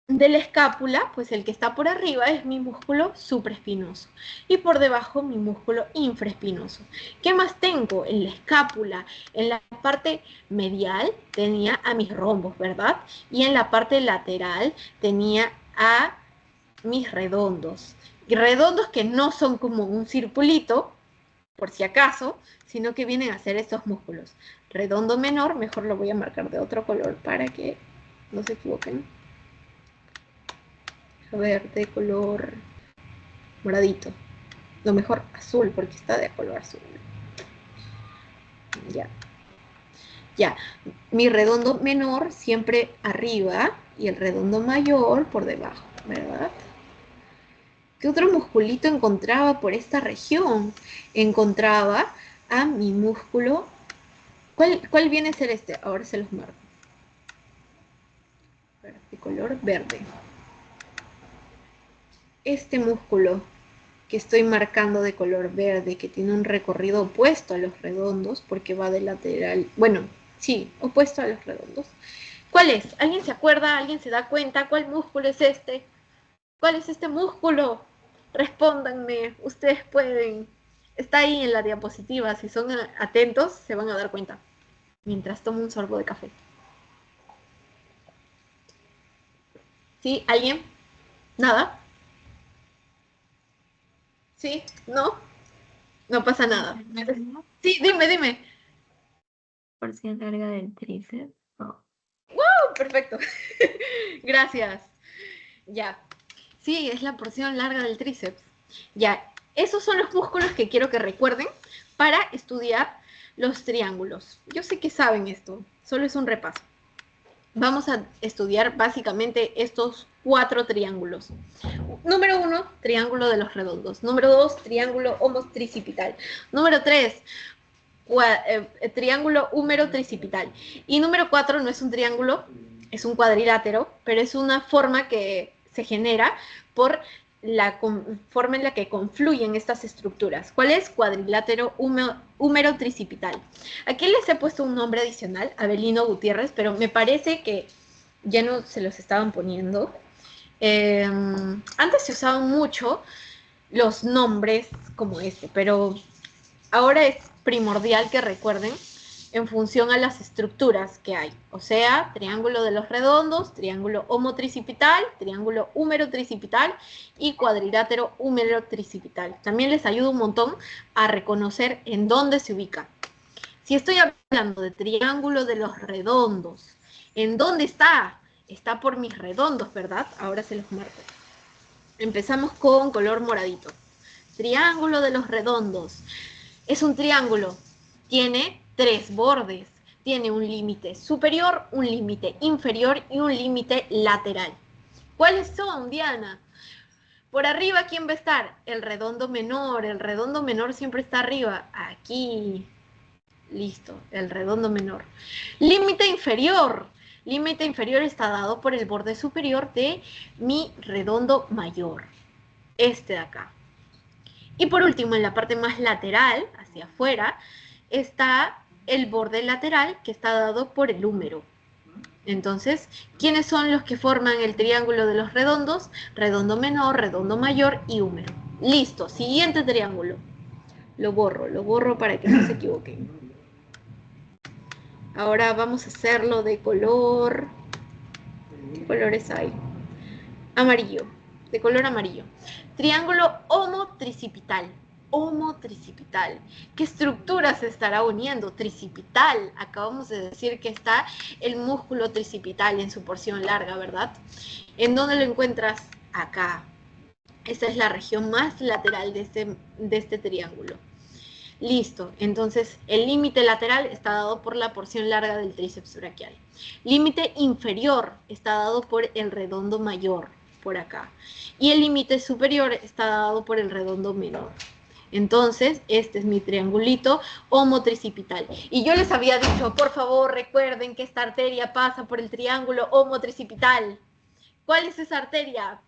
de la escápula, pues el que está por arriba es mi músculo supraespinoso y por debajo mi músculo infraespinoso. ¿Qué más tengo? En la escápula, en la parte medial tenía a mis rombos, ¿verdad? Y en la parte lateral tenía a mis redondos. Y redondos que no son como un circulito, por si acaso, sino que vienen a ser estos músculos. Redondo menor, mejor lo voy a marcar de otro color para que no se equivoquen. A ver, de color moradito. Lo mejor azul, porque está de color azul. Ya. Ya. Mi redondo menor siempre arriba y el redondo mayor por debajo, ¿verdad? ¿Qué otro musculito encontraba por esta región? Encontraba a mi músculo. ¿Cuál viene a ser este? Ahora se los marco. De color verde. Este músculo que estoy marcando de color verde, que tiene un recorrido opuesto a los redondos, porque va de lateral, bueno, sí, opuesto a los redondos. ¿Cuál es? ¿Alguien se acuerda? ¿Alguien se da cuenta? ¿Cuál músculo es este? ¿Cuál es este músculo? Respóndanme, ustedes pueden. Está ahí en la diapositiva, si son atentos se van a dar cuenta. Mientras tomo un sorbo de café. ¿Sí? ¿Alguien? ¿Nada? ¿Sí? ¿No? No pasa nada. Sí, dime. Porción larga del tríceps. Oh. Perfecto. Gracias. Ya. Sí, es la porción larga del tríceps. Ya. Esos son los músculos que quiero que recuerden para estudiar los triángulos. Yo sé que saben esto, solo es un repaso. Vamos a estudiar básicamente estos 4 triángulos. Número 1, triángulo de los redondos. Número 2, triángulo homotricipital. Número 3, triángulo húmero tricipital. Y número 4 no es un triángulo, es un cuadrilátero, pero es una forma que se genera por la forma en la que confluyen estas estructuras. ¿Cuál es? Cuadrilátero húmero tricipital. Aquí les he puesto un nombre adicional, Abelino Gutiérrez, pero me parece que ya no se los estaban poniendo. Antes se usaban mucho los nombres como este, pero ahora es primordial que recuerden en función a las estructuras que hay. O sea, triángulo de los redondos, triángulo homotricipital, triángulo húmero-tricipital y cuadrilátero húmero-tricipital. También les ayuda un montón a reconocer en dónde se ubica. Si estoy hablando de triángulo de los redondos, ¿en dónde está? Está por mis redondos, ¿verdad? Ahora se los marco. Empezamos con color moradito. Triángulo de los redondos. Es un triángulo. Tiene 3 bordes. Tiene un límite superior, un límite inferior y un límite lateral. ¿Cuáles son, Diana? Por arriba, ¿quién va a estar? El redondo menor. El redondo menor siempre está arriba. Aquí. Listo, el redondo menor. Límite inferior. Límite inferior está dado por el borde superior de mi redondo mayor. Este de acá. Y por último, en la parte más lateral, hacia afuera, está el borde lateral que está dado por el húmero. Entonces, ¿quiénes son los que forman el triángulo de los redondos? Redondo menor, redondo mayor y húmero. Listo, siguiente triángulo. Lo borro para que no se equivoquen. Ahora vamos a hacerlo de color... ¿Qué colores hay? Amarillo, de color amarillo. Triángulo homotricipital. homotricipital. ¿Qué estructura se estará uniendo? Tricipital. Acabamos de decir que está el músculo tricipital en su porción larga, ¿verdad? ¿En dónde lo encuentras? Acá. Esta es la región más lateral de este triángulo. Listo, entonces el límite lateral está dado por la porción larga del tríceps braquial. Límite inferior está dado por el redondo mayor, por acá. Y el límite superior está dado por el redondo menor. Entonces, este es mi triangulito homotricipital. Y yo les había dicho, por favor, recuerden que esta arteria pasa por el triángulo homotricipital. ¿Cuál es esa arteria?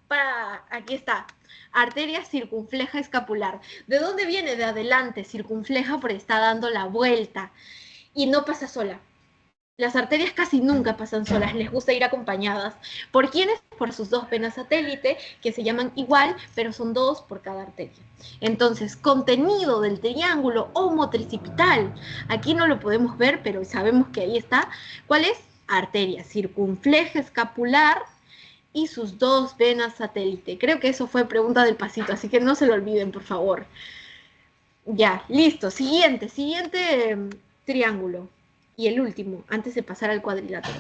Aquí está. Arteria circunfleja escapular. ¿De dónde viene? De adelante, circunfleja porque está dando la vuelta. Y no pasa sola. Las arterias casi nunca pasan solas, les gusta ir acompañadas. ¿Por quiénes? Por sus dos venas satélite, que se llaman igual, pero son dos por cada arteria. Entonces, contenido del triángulo homotricipital. Aquí no lo podemos ver, pero sabemos que ahí está. ¿Cuál es? Arteria circunfleja escapular y sus dos venas satélite. Creo que eso fue pregunta del pasito, así que no se lo olviden, por favor. Ya, listo. Siguiente triángulo. Y el último, antes de pasar al cuadrilátero.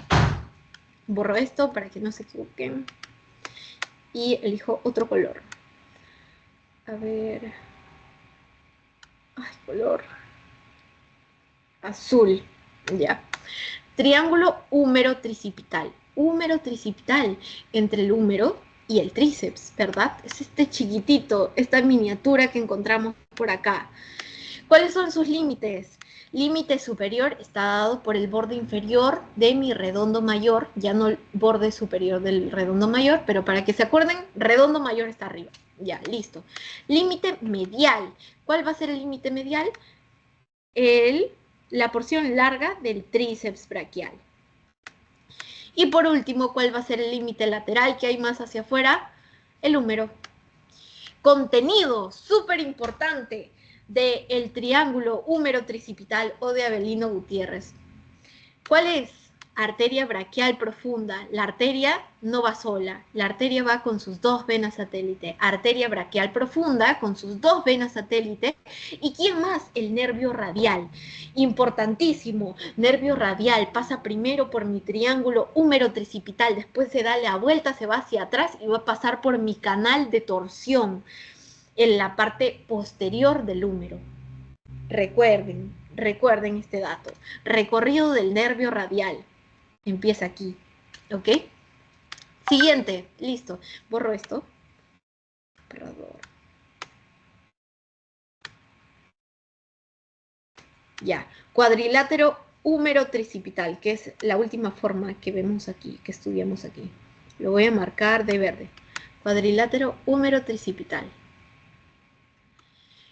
Borro esto para que no se equivoquen. Y elijo otro color. A ver. Ay, color azul. Ya. Triángulo húmero tricipital. Húmero tricipital entre el húmero y el tríceps, ¿verdad? Es este chiquitito, esta miniatura que encontramos por acá. ¿Cuáles son sus límites? Límite superior está dado por el borde inferior de mi redondo mayor, ya no el borde superior del redondo mayor, pero para que se acuerden, redondo mayor está arriba. Ya, listo. Límite medial. ¿Cuál va a ser el límite medial? La porción larga del tríceps braquial. Y por último, ¿cuál va a ser el límite lateral que hay más hacia afuera? El húmero. Contenido súper importante del triángulo húmero tricipital o de Avelino Gutiérrez. ¿Cuál es? Arteria braquial profunda. La arteria no va sola, la arteria va con sus dos venas satélite. Arteria braquial profunda con sus dos venas satélite. ¿Y quién más? El nervio radial. Importantísimo, nervio radial pasa primero por mi triángulo húmero tricipital, después se da la vuelta, se va hacia atrás y va a pasar por mi canal de torsión en la parte posterior del húmero. Recuerden este dato. Recorrido del nervio radial. Empieza aquí, ¿ok? Siguiente, listo. Borro esto. Ya, cuadrilátero húmero tricipital, que es la última forma que vemos aquí, que estudiamos aquí. Lo voy a marcar de verde. Cuadrilátero húmero tricipital.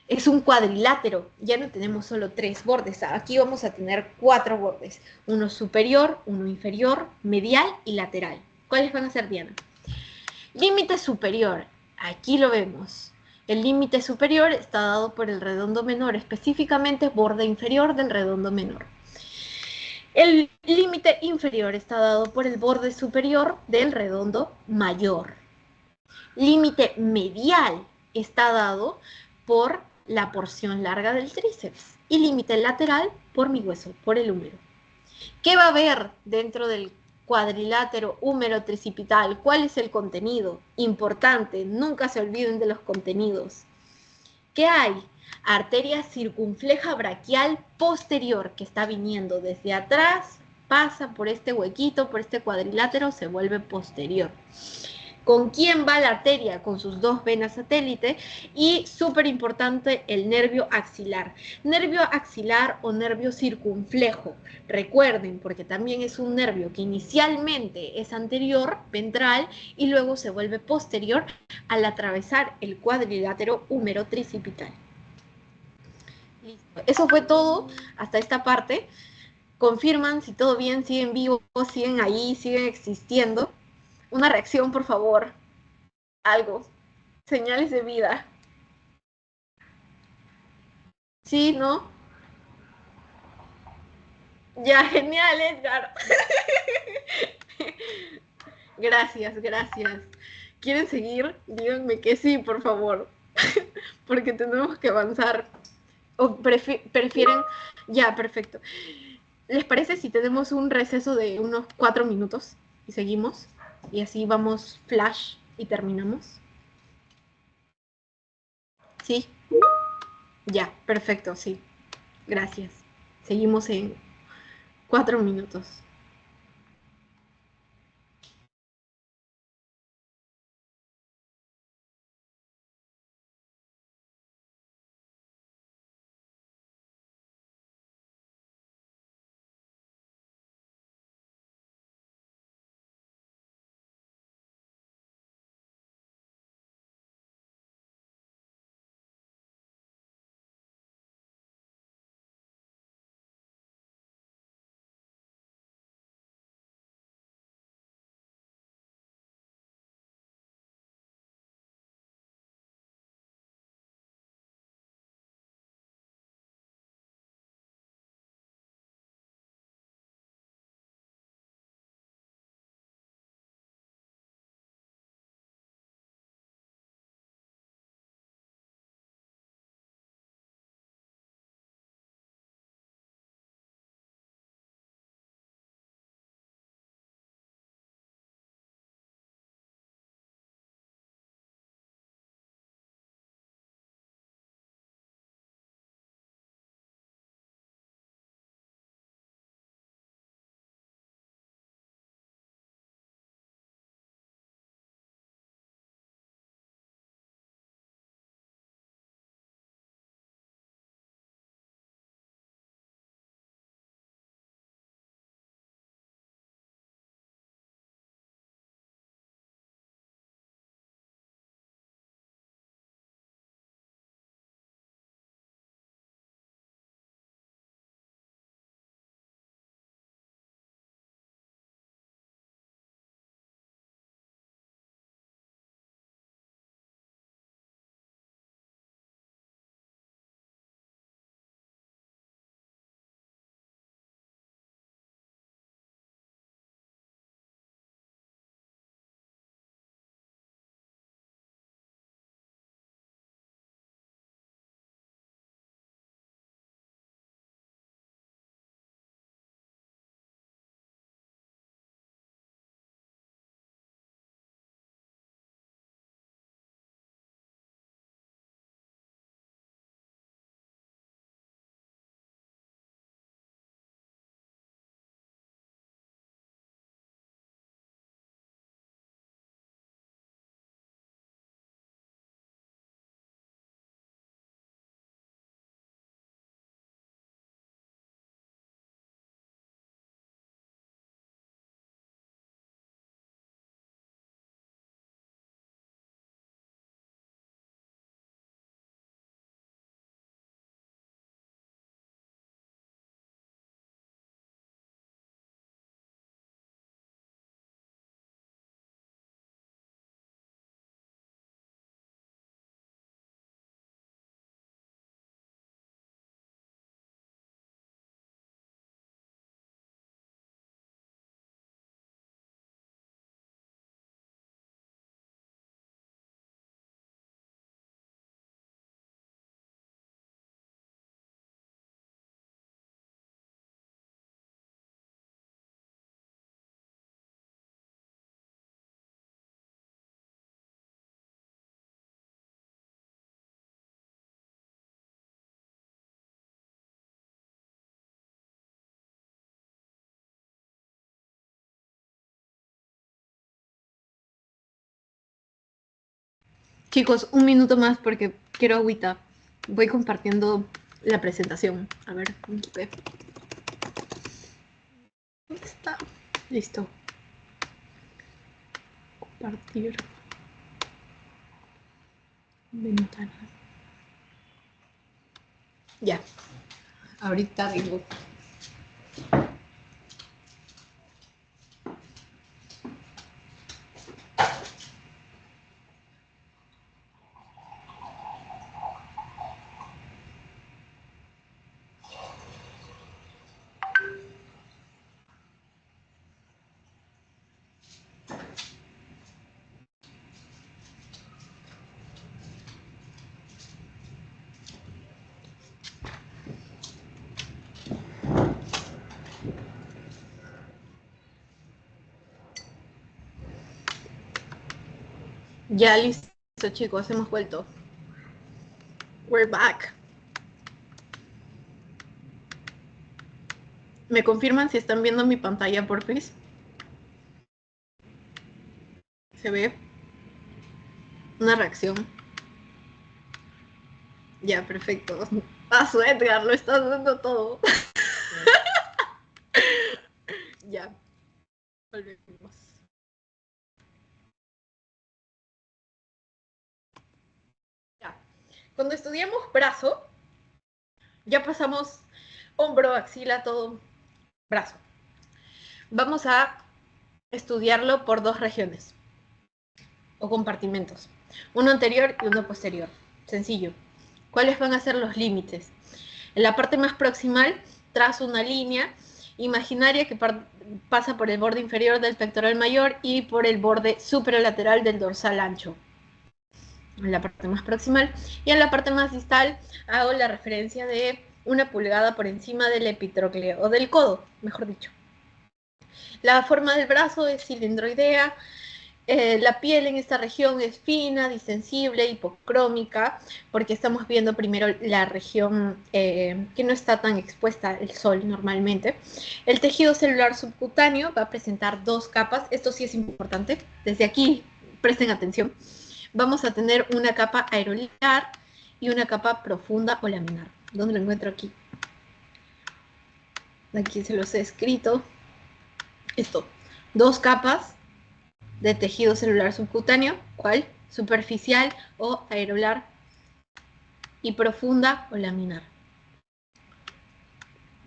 Es un cuadrilátero, ya no tenemos solo 3 bordes, aquí vamos a tener 4 bordes, uno superior, uno inferior, medial y lateral. ¿Cuáles van a ser, Diana? Límite superior, aquí lo vemos. El límite superior está dado por el redondo menor, específicamente borde inferior del redondo menor. El límite inferior está dado por el borde superior del redondo mayor. Límite medial está dado por la porción larga del tríceps y límite lateral por mi hueso, por el húmero. ¿Qué va a haber dentro del cuadrilátero húmero tricipital? ¿Cuál es el contenido? Importante, nunca se olviden de los contenidos. ¿Qué hay? Arteria circunfleja braquial posterior que está viniendo desde atrás, pasa por este huequito, por este cuadrilátero, se vuelve posterior. ¿Con quién va la arteria? Con sus dos venas satélite y, súper importante, el nervio axilar. Nervio axilar o nervio circunflejo. Recuerden, porque también es un nervio que inicialmente es anterior, ventral, y luego se vuelve posterior al atravesar el cuadrilátero húmero tricipital. Listo. Eso fue todo hasta esta parte. Confirman si todo bien, siguen vivos, siguen ahí, siguen existiendo. Una reacción, por favor. Algo. Señales de vida. ¿Sí? ¿No? Ya, genial, Edgar. Gracias. ¿Quieren seguir? Díganme que sí, por favor. porque tenemos que avanzar. ¿O prefieren? Ya, perfecto. ¿Les parece si tenemos un receso de unos 4 minutos y seguimos? Y así vamos flash y terminamos. ¿Sí? Ya, perfecto, sí. Gracias. Seguimos en 4 minutos. Chicos, un minuto más porque quiero agüita. Voy compartiendo la presentación. A ver, ¿dónde está? Listo. Compartir ventana. Ya, ahorita vengo. Ya listo, chicos, hemos vuelto. We're back. ¿Me confirman si están viendo mi pantalla, porfis? ¿Se ve una reacción? Ya, perfecto. Paso, Edgar, lo estás dando todo. Ya, volvemos. Ya. Cuando estudiamos brazo, ya pasamos hombro, axila, todo brazo. Vamos a estudiarlo por dos regiones o compartimentos. Uno anterior y uno posterior. Sencillo. ¿Cuáles van a ser los límites? En la parte más proximal trazo una línea imaginaria que pasa por el borde inferior del pectoral mayor y por el borde superolateral del dorsal ancho. En la parte más proximal. Y en la parte más distal hago la referencia de 1 pulgada por encima del epitrócleo, o del codo, mejor dicho. La forma del brazo es cilindroidea. La piel en esta región es fina, distensible, hipocrómica, porque estamos viendo primero la región que no está tan expuesta al sol normalmente. El tejido celular subcutáneo va a presentar 2 capas, esto sí es importante, desde aquí presten atención. Vamos a tener una capa aerolar y una capa profunda o laminar. ¿Dónde lo encuentro? Aquí. Aquí se los he escrito. Esto, 2 capas de tejido celular subcutáneo, ¿cuál? Superficial o aerolar, y profunda o laminar.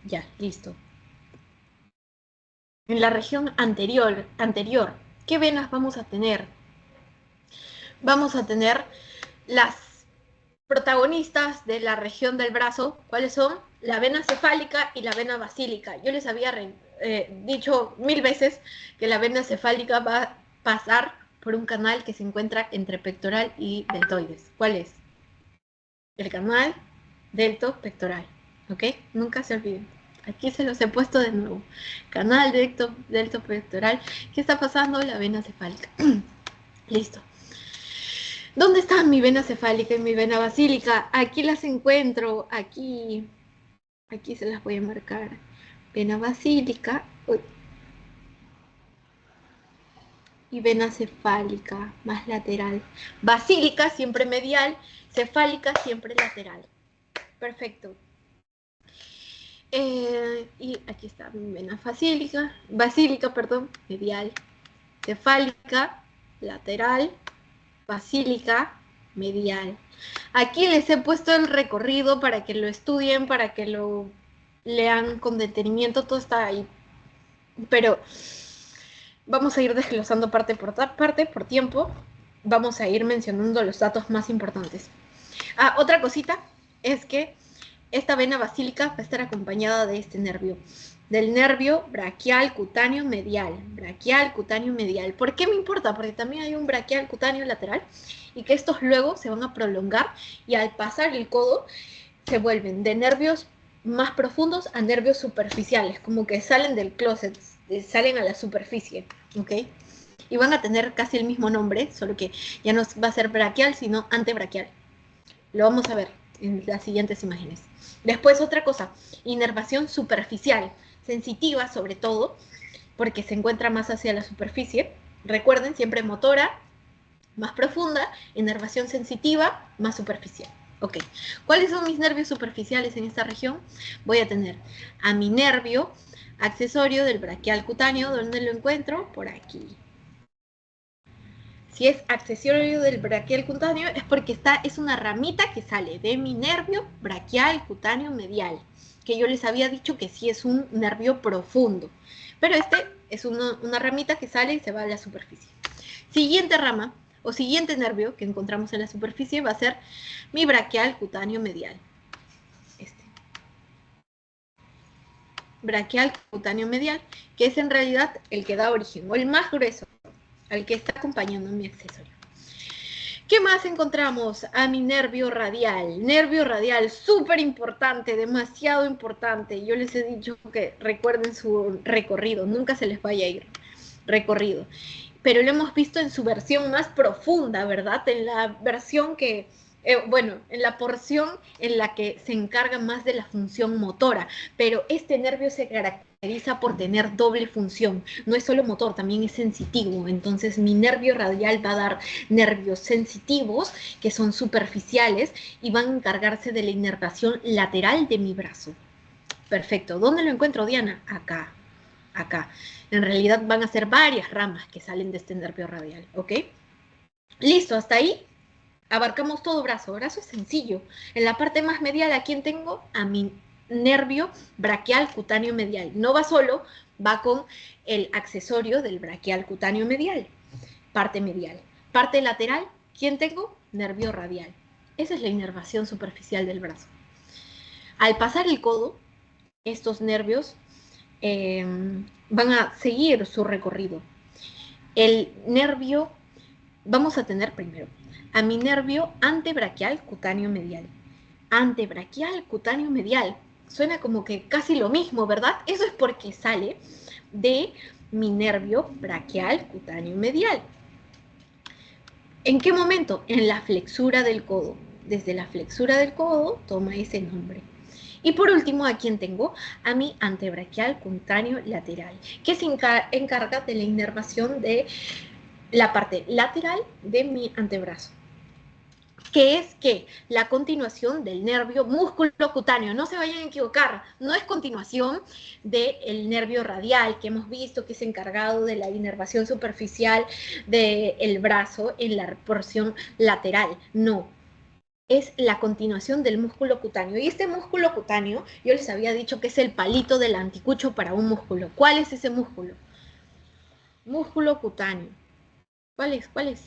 Ya, listo. En la región anterior, ¿qué venas vamos a tener? Vamos a tener las protagonistas de la región del brazo. ¿Cuáles son? La vena cefálica y la vena basílica. Yo les había dicho 1000 veces que la vena cefálica va a pasar por un canal que se encuentra entre pectoral y deltoides. ¿Cuál es? El canal deltopectoral, ¿ok? Nunca se olviden. Aquí se los he puesto de nuevo. Canal deltopectoral. ¿Qué está pasando? La vena cefálica. Listo. ¿Dónde está mi vena cefálica y mi vena basílica? Aquí las encuentro. Aquí. Aquí se las voy a marcar. Vena basílica. Uy. Y vena cefálica, más lateral. Basílica siempre medial, cefálica siempre lateral. Perfecto. Y aquí está mi vena basílica, perdón, medial, cefálica, lateral, basílica, medial. Aquí les he puesto el recorrido para que lo estudien, para que lo lean con detenimiento, todo está ahí. Pero vamos a ir desglosando parte por tiempo. Vamos a ir mencionando los datos más importantes. Otra cosita es que esta vena basílica va a estar acompañada de este nervio, del nervio braquial cutáneo medial. Braquial cutáneo medial. ¿Por qué me importa? Porque también hay un braquial cutáneo lateral y que estos luego se van a prolongar y al pasar el codo se vuelven de nervios más profundos a nervios superficiales, como que salen del closet, salen a la superficie, ¿ok? Y van a tener casi el mismo nombre, solo que ya no va a ser braquial, sino antebraquial. Lo vamos a ver en las siguientes imágenes. Después otra cosa, inervación superficial, sensitiva sobre todo, porque se encuentra más hacia la superficie. Recuerden, siempre motora, más profunda, inervación sensitiva, más superficial. Ok, ¿cuáles son mis nervios superficiales en esta región? Voy a tener a mi nervio accesorio del braquial cutáneo, ¿dónde lo encuentro? Por aquí. Si es accesorio del braquial cutáneo es porque es una ramita que sale de mi nervio braquial cutáneo medial, que yo les había dicho que sí es un nervio profundo, pero este es una ramita que sale y se va a la superficie. Siguiente rama o siguiente nervio que encontramos en la superficie va a ser mi braquial cutáneo medial. Este. Braquial cutáneo medial, que es en realidad el que da origen, o el más grueso, al que está acompañando mi accesorio. ¿Qué más encontramos? A mi nervio radial, súper importante, demasiado importante. Yo les he dicho que recuerden su recorrido, nunca se les vaya a ir. recorrido. Pero lo hemos visto en su versión más profunda, ¿verdad? En la versión que, bueno, en la porción en la que se encarga más de la función motora, pero este nervio se caracteriza por tener doble función, no es solo motor, también es sensitivo, entonces mi nervio radial va a dar nervios sensitivos que son superficiales y van a encargarse de la inervación lateral de mi brazo. Perfecto, ¿dónde lo encuentro, Diana? Acá, acá. En realidad van a ser varias ramas que salen de este nervio radial, ¿ok? Listo, hasta ahí abarcamos todo brazo. Brazo es sencillo. En la parte más medial, ¿a quién tengo? A mi nervio braquial cutáneo medial. No va solo, va con el accesorio del braquial cutáneo medial. Parte medial. Parte lateral, ¿quién tengo? Nervio radial. Esa es la inervación superficial del brazo. Al pasar el codo, estos nervios van a seguir su recorrido. El nervio, vamos a tener primero a mi nervio antebraquial cutáneo medial. Antebraquial cutáneo medial. Suena como que casi lo mismo, ¿verdad? Eso es porque sale de mi nervio braquial cutáneo medial. ¿En qué momento? En la flexura del codo. Desde la flexura del codo toma ese nombre. Y por último, ¿a quién tengo? A mi antebraquial cutáneo lateral, que se encarga de la inervación de la parte lateral de mi antebrazo, que es que la continuación del nervio músculo cutáneo. No se vayan a equivocar, no es continuación del nervio radial que hemos visto que es encargado de la inervación superficial del brazo en la porción lateral. No, es la continuación del músculo cutáneo. Y este músculo cutáneo, yo les había dicho que es el palito del anticucho para un músculo. ¿Cuál es ese músculo? Músculo cutáneo. ¿Cuál es? ¿Cuál es?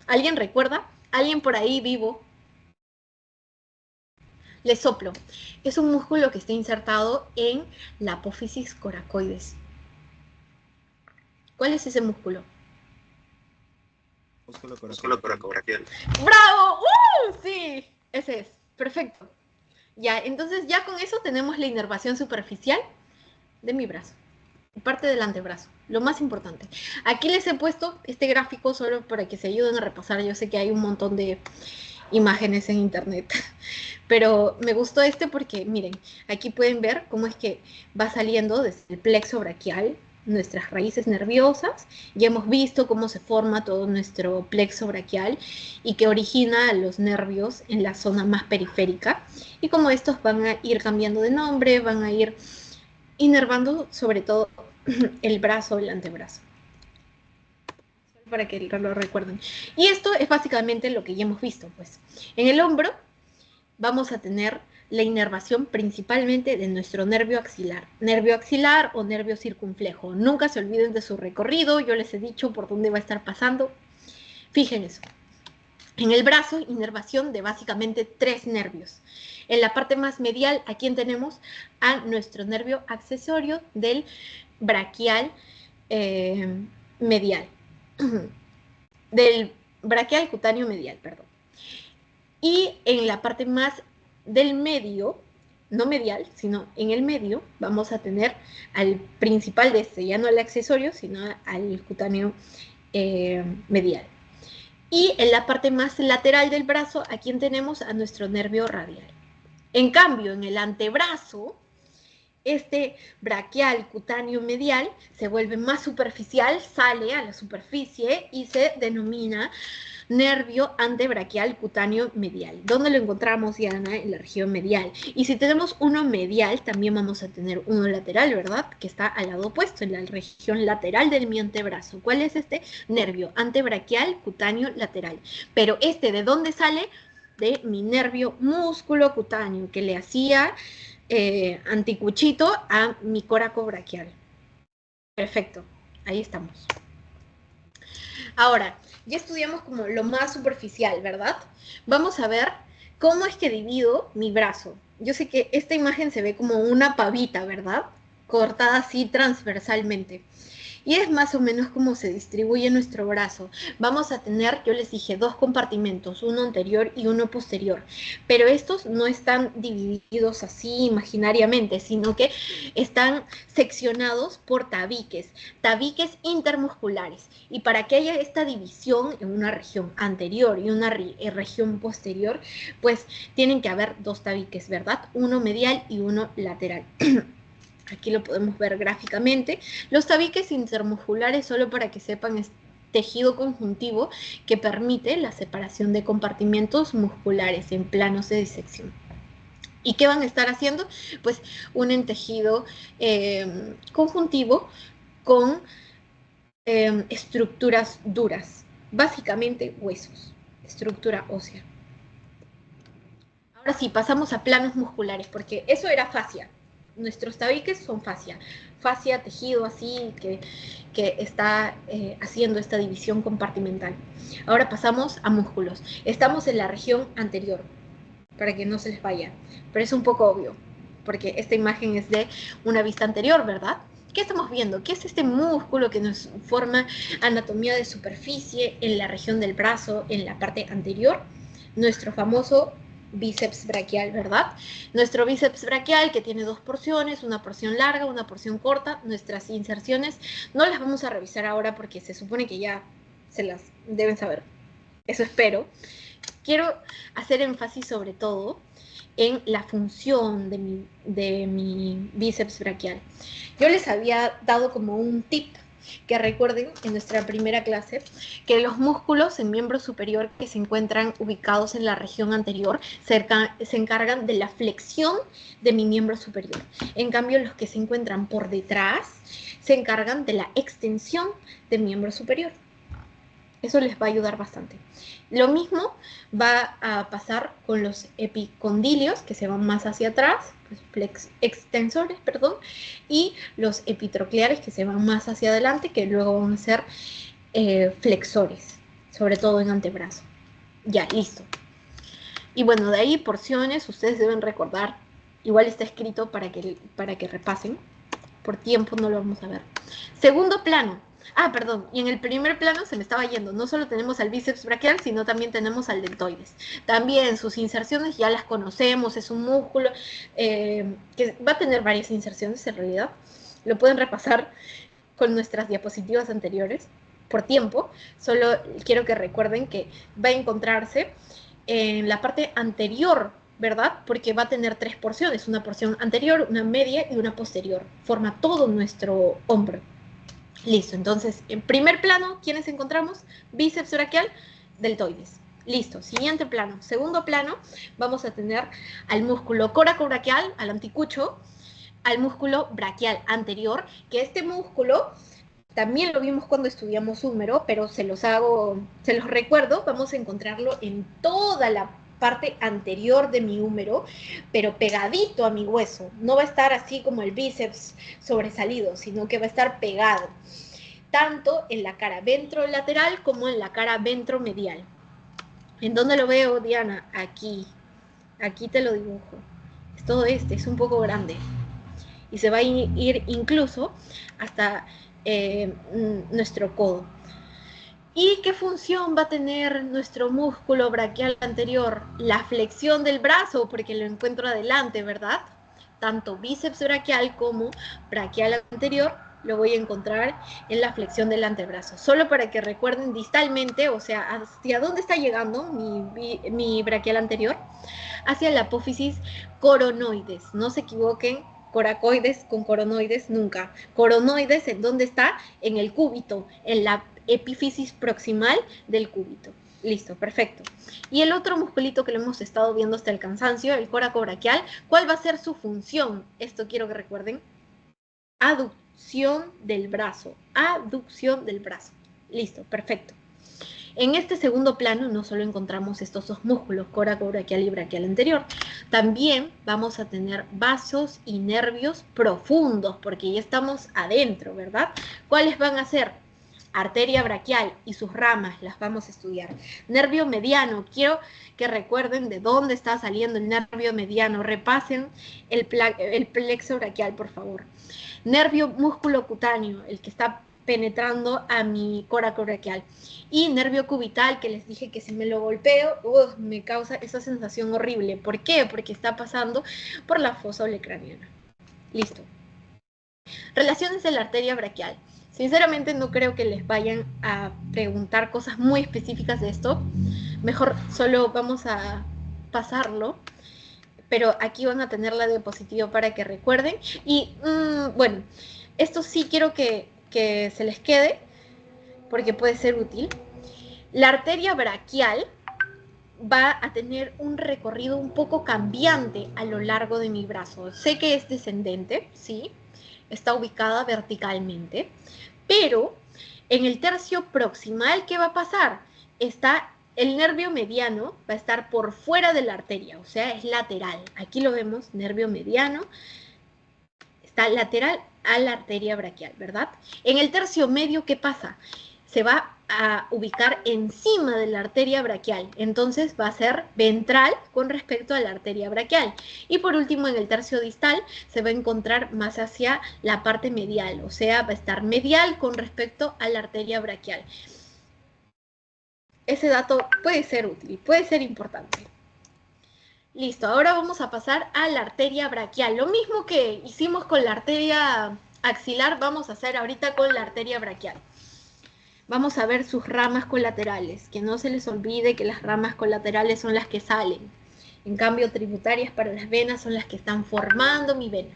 ¿Alguien recuerda? ¿Alguien por ahí vivo? Les soplo. Es un músculo que está insertado en la apófisis coracoides. ¿Cuál es ese músculo? Músculo coracobraquial. ¡Bravo! Sí, ese es. Perfecto. Ya, entonces ya con eso tenemos la inervación superficial de mi brazo. Parte del antebrazo, lo más importante. Aquí les he puesto este gráfico solo para que se ayuden a repasar. Yo sé que hay un montón de imágenes en internet, pero me gustó este porque, miren, aquí pueden ver cómo es que va saliendo desde el plexo braquial nuestras raíces nerviosas. Ya hemos visto cómo se forma todo nuestro plexo braquial y que origina los nervios en la zona más periférica y cómo estos van a ir cambiando de nombre, van a ir inervando sobre todo el brazo, el antebrazo, para que lo recuerden. Y esto es básicamente lo que ya hemos visto, pues. En el hombro vamos a tener la inervación principalmente de nuestro nervio axilar o nervio circunflejo. Nunca se olviden de su recorrido, yo les he dicho por dónde va a estar pasando. Fíjense, en el brazo, inervación de básicamente 3 nervios. En la parte más medial, ¿a quién tenemos? A nuestro nervio accesorio del braquial medial. Del braquial cutáneo medial, perdón. Y en la parte más del medio, no medial, sino en el medio, vamos a tener al principal de este, ya no al accesorio, sino al cutáneo medial. Y en la parte más lateral del brazo, ¿a quién tenemos? A nuestro nervio radial. En cambio, en el antebrazo, este braquial cutáneo medial se vuelve más superficial, sale a la superficie y se denomina nervio antebraquial cutáneo medial. ¿Dónde lo encontramos, Diana? En la región medial. Y si tenemos uno medial, también vamos a tener uno lateral, ¿verdad? Que está al lado opuesto, en la región lateral de mi antebrazo. ¿Cuál es este? Nervio antebraquial cutáneo lateral. Pero este, ¿de dónde sale? De mi nervio músculo cutáneo, que le hacía anticuchito a mi coraco braquial. Perfecto, ahí estamos. Ahora, ya estudiamos como lo más superficial, ¿verdad? Vamos a ver cómo es que divido mi brazo. Yo sé que esta imagen se ve como una pavita, ¿verdad? Cortada así transversalmente. Y es más o menos como se distribuye nuestro brazo. Vamos a tener, yo les dije, dos compartimentos, uno anterior y uno posterior. Pero estos no están divididos así imaginariamente, sino que están seccionados por tabiques intermusculares. Y para que haya esta división en una región anterior y una región posterior, pues tienen que haber dos tabiques, ¿verdad? Uno medial y uno lateral. Aquí lo podemos ver gráficamente. Los tabiques intermusculares, solo para que sepan, es tejido conjuntivo que permite la separación de compartimentos musculares en planos de disección. ¿Y qué van a estar haciendo? Pues un tejido conjuntivo con estructuras duras, básicamente huesos, estructura ósea. Ahora sí, pasamos a planos musculares, porque eso era fascia. Nuestros tabiques son fascia. Fascia, tejido así, que está haciendo esta división compartimental. Ahora pasamos a músculos. Estamos en la región anterior, para que no se les vaya. Pero es un poco obvio, porque esta imagen es de una vista anterior, ¿verdad? ¿Qué estamos viendo? ¿Qué es este músculo que nos forma anatomía de superficie en la región del brazo, en la parte anterior? Nuestro famoso bíceps braquial, ¿verdad? Nuestro bíceps braquial que tiene dos porciones, una porción larga, una porción corta. Nuestras inserciones no las vamos a revisar ahora porque se supone que ya se las deben saber. Eso espero. Quiero hacer énfasis sobre todo en la función de mi bíceps braquial. Yo les había dado como un tip que recuerden en nuestra primera clase que los músculos en miembro superior que se encuentran ubicados en la región anterior se encargan de la flexión de mi miembro superior. En cambio, los que se encuentran por detrás se encargan de la extensión de miembro superior. Eso les va a ayudar bastante. Lo mismo va a pasar con los epicondilios, que se van más hacia atrás, pues extensores, perdón, y los epitrocleares, que se van más hacia adelante, que luego van a ser flexores, sobre todo en antebrazo. Ya, listo. Y bueno, de ahí porciones, ustedes deben recordar, igual está escrito para que repasen. Por tiempo no lo vamos a ver. Segundo plano. Ah, perdón, y en el primer plano se me estaba yendo. No solo tenemos al bíceps braquial, sino también tenemos al deltoides. También sus inserciones ya las conocemos, es un músculo que va a tener varias inserciones en realidad. Lo pueden repasar con nuestras diapositivas anteriores por tiempo. Solo quiero que recuerden que va a encontrarse en la parte anterior, ¿verdad? Porque va a tener tres porciones, una porción anterior, una media y una posterior. Forma todo nuestro hombro. Listo, entonces, en primer plano, ¿quiénes encontramos? Bíceps braquial, deltoides. Listo, siguiente plano. Segundo plano, vamos a tener al músculo coracobraquial, al anticucho, al músculo braquial anterior, que este músculo también lo vimos cuando estudiamos húmero, pero se los recuerdo, vamos a encontrarlo en toda la parte anterior de mi húmero, pero pegadito a mi hueso. No va a estar así como el bíceps sobresalido, sino que va a estar pegado, tanto en la cara ventrolateral como en la cara ventromedial. ¿En dónde lo veo, Diana? Aquí. Aquí te lo dibujo. Es todo es un poco grande. Y se va a ir incluso hasta nuestro codo. ¿Y qué función va a tener nuestro músculo braquial anterior? La flexión del brazo, porque lo encuentro adelante, ¿verdad? Tanto bíceps braquial como braquial anterior lo voy a encontrar en la flexión del antebrazo. Solo para que recuerden distalmente, o sea, hacia dónde está llegando mi braquial anterior, hacia la apófisis coronoides. No se equivoquen, coracoides con coronoides, nunca. Coronoides, ¿en dónde está? En el cúbito, en la epífisis proximal del cúbito. Listo, perfecto. Y el otro musculito que lo hemos estado viendo hasta el cansancio, el coracobraquial, ¿cuál va a ser su función? Esto quiero que recuerden. Aducción del brazo. Aducción del brazo. Listo, perfecto. En este segundo plano no solo encontramos estos dos músculos, coracobraquial y braquial anterior, también vamos a tener vasos y nervios profundos, porque ya estamos adentro, ¿verdad? ¿Cuáles van a ser? Arteria braquial y sus ramas las vamos a estudiar. Nervio mediano, quiero que recuerden de dónde está saliendo el nervio mediano. Repasen el plexo braquial, por favor. Nervio músculo cutáneo, el que está penetrando a mi coraco braquial. Y nervio cubital, que les dije que si me lo golpeo, me causa esa sensación horrible. ¿Por qué? Porque está pasando por la fosa olecraniana. Listo. Relaciones de la arteria braquial. Sinceramente no creo que les vayan a preguntar cosas muy específicas de esto. Mejor solo vamos a pasarlo. Pero aquí van a tener la diapositiva para que recuerden. Y bueno, esto sí quiero que se les quede porque puede ser útil. La arteria braquial va a tener un recorrido un poco cambiante a lo largo de mi brazo. Sé que es descendente, sí, está ubicada verticalmente, pero en el tercio proximal, ¿qué va a pasar? Está el nervio mediano, va a estar por fuera de la arteria, o sea, es lateral. Aquí lo vemos, nervio mediano, está lateral a la arteria braquial, ¿verdad? En el tercio medio, ¿qué pasa? Se va a ubicar encima de la arteria braquial, entonces va a ser ventral con respecto a la arteria braquial. Y por último, en el tercio distal se va a encontrar más hacia la parte medial, o sea, va a estar medial con respecto a la arteria braquial. Ese dato puede ser útil, puede ser importante. Listo, ahora vamos a pasar a la arteria braquial. Lo mismo que hicimos con la arteria axilar, vamos a hacer ahorita con la arteria braquial. Vamos a ver sus ramas colaterales, que no se les olvide que las ramas colaterales son las que salen. En cambio, tributarias para las venas son las que están formando mi vena.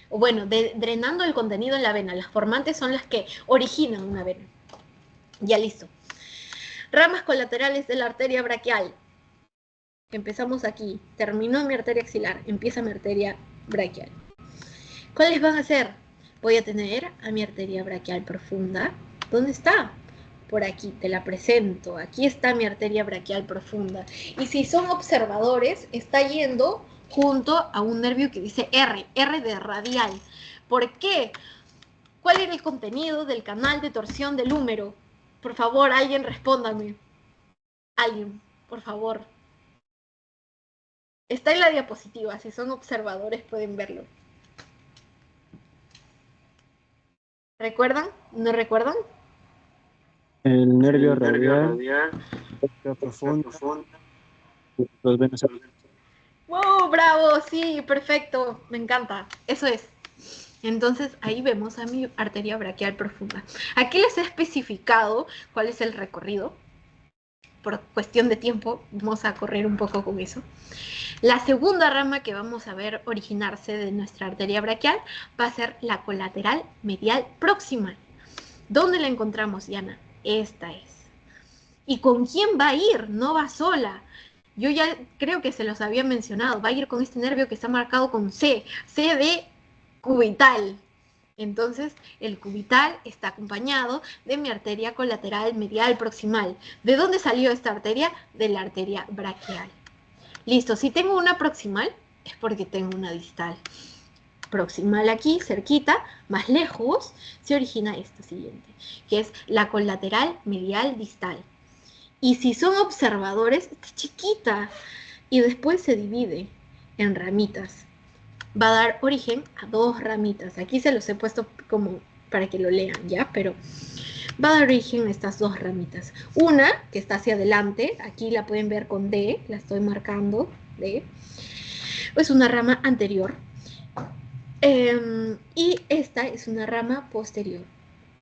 O bueno, drenando el contenido en la vena. Las formantes son las que originan una vena. Ya listo. Ramas colaterales de la arteria braquial. Empezamos aquí. Terminó mi arteria axilar. Empieza mi arteria braquial. ¿Cuáles van a ser? Voy a tener a mi arteria braquial profunda. ¿Dónde está? Por aquí, te la presento. Aquí está mi arteria braquial profunda. Y si son observadores, está yendo junto a un nervio que dice R, R de radial. ¿Por qué? ¿Cuál era el contenido del canal de torsión del húmero? Por favor, alguien respóndame. Alguien, por favor. Está en la diapositiva, si son observadores pueden verlo. ¿Recuerdan? ¿No recuerdan? El nervio El nervio radial, radial, profunda, profundo. los venas. ¡Wow! ¡Bravo! Sí, perfecto. Me encanta. Eso es. Entonces ahí vemos a mi arteria braquial profunda. Aquí les he especificado cuál es el recorrido. Por cuestión de tiempo, vamos a correr un poco con eso. La segunda rama que vamos a ver originarse de nuestra arteria braquial va a ser la colateral medial proximal. ¿Dónde la encontramos, Diana? Esta es. ¿Y con quién va a ir? No va sola. Yo ya creo que se los había mencionado. Va a ir con este nervio que está marcado con C. C de cubital. Entonces, el cubital está acompañado de mi arteria colateral medial proximal. ¿De dónde salió esta arteria? De la arteria braquial. Listo, si tengo una proximal, es porque tengo una distal. Proximal aquí, cerquita, más lejos, se origina esta siguiente, que es la colateral medial distal. Y si son observadores, está chiquita y después se divide en ramitas. Va a dar origen a dos ramitas. Aquí se los he puesto como para que lo lean, ¿ya? Pero va a dar origen a estas dos ramitas. Una que está hacia adelante, aquí la pueden ver con D, la estoy marcando, D. Es una rama anterior. Y esta es una rama posterior.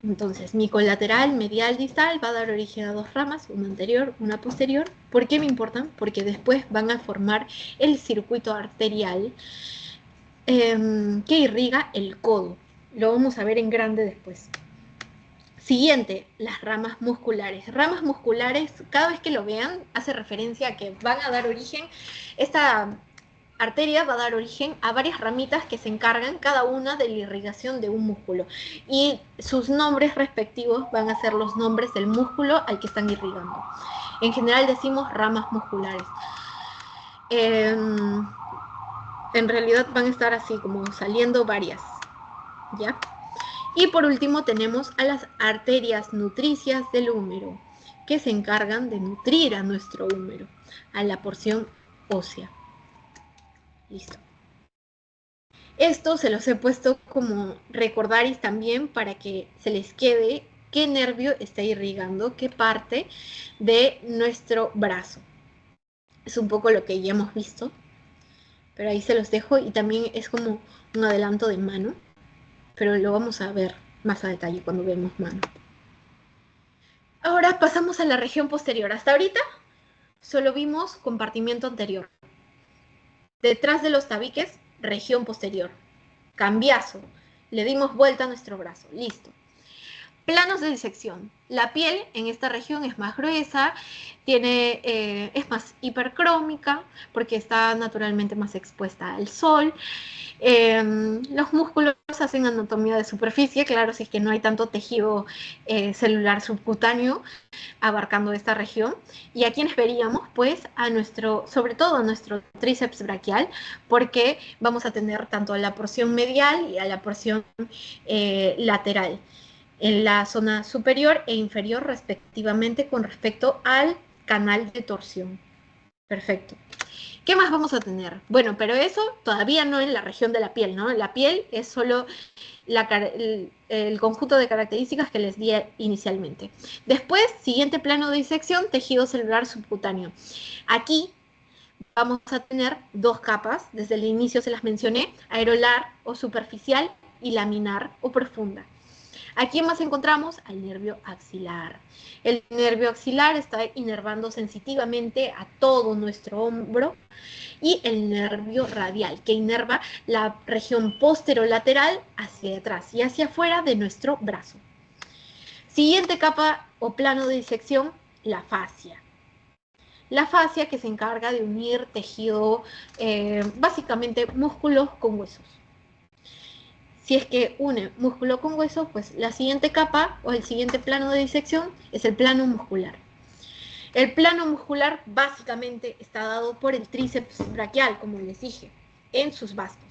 Entonces, mi colateral medial distal va a dar origen a dos ramas, una anterior, una posterior. ¿Por qué me importan? Porque después van a formar el circuito arterial que irriga el codo. Lo vamos a ver en grande después. Siguiente, las ramas musculares. Ramas musculares, cada vez que lo vean, hace referencia a que van a dar origen, esta arteria va a dar origen a varias ramitas que se encargan cada una de la irrigación de un músculo. Y sus nombres respectivos van a ser los nombres del músculo al que están irrigando. En general decimos ramas musculares. En realidad van a estar así como saliendo varias, ¿ya? Y por último tenemos a las arterias nutricias del húmero, que se encargan de nutrir a nuestro húmero, a la porción ósea. Listo. Esto se los he puesto como recordaris también para que se les quede qué nervio está irrigando, qué parte de nuestro brazo. Es un poco lo que ya hemos visto, pero ahí se los dejo y también es como un adelanto de mano, pero lo vamos a ver más a detalle cuando vemos mano. Ahora pasamos a la región posterior. Hasta ahorita solo vimos compartimiento anterior. Detrás de los tabiques, región posterior. Cambiazo. Le dimos vuelta a nuestro brazo. Listo. Planos de disección. La piel en esta región es más gruesa, es más hipercrómica porque está naturalmente más expuesta al sol. Los músculos hacen anatomía de superficie, claro, si es que no hay tanto tejido celular subcutáneo abarcando esta región. ¿Y a quiénes veríamos? Pues sobre todo a nuestro tríceps braquial, porque vamos a tener tanto a la porción medial y a la porción lateral en la zona superior e inferior respectivamente con respecto al canal de torsión. Perfecto. ¿Qué más vamos a tener? Bueno, pero eso todavía no en la región de la piel, ¿no? La piel es solo el conjunto de características que les di inicialmente. Después, siguiente plano de disección, tejido celular subcutáneo. Aquí vamos a tener dos capas, desde el inicio se las mencioné, aerolar o superficial y laminar o profunda. ¿A quién más encontramos? Al nervio axilar. El nervio axilar está inervando sensitivamente a todo nuestro hombro y el nervio radial, que inerva la región posterolateral hacia atrás y hacia afuera de nuestro brazo. Siguiente capa o plano de disección, la fascia. La fascia que se encarga de unir tejido, básicamente músculos con huesos. Si es que une músculo con hueso, pues la siguiente capa o el siguiente plano de disección es el plano muscular. El plano muscular básicamente está dado por el tríceps braquial, como les dije, en sus bastos.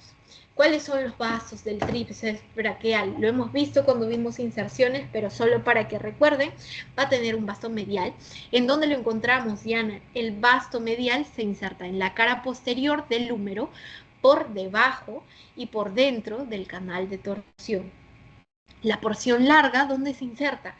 ¿Cuáles son los bastos del tríceps braquial? Lo hemos visto cuando vimos inserciones, pero solo para que recuerden, va a tener un basto medial. ¿En dónde lo encontramos, Diana? El basto medial se inserta en la cara posterior del húmero, por debajo y por dentro del canal de torsión. La porción larga, ¿dónde se inserta?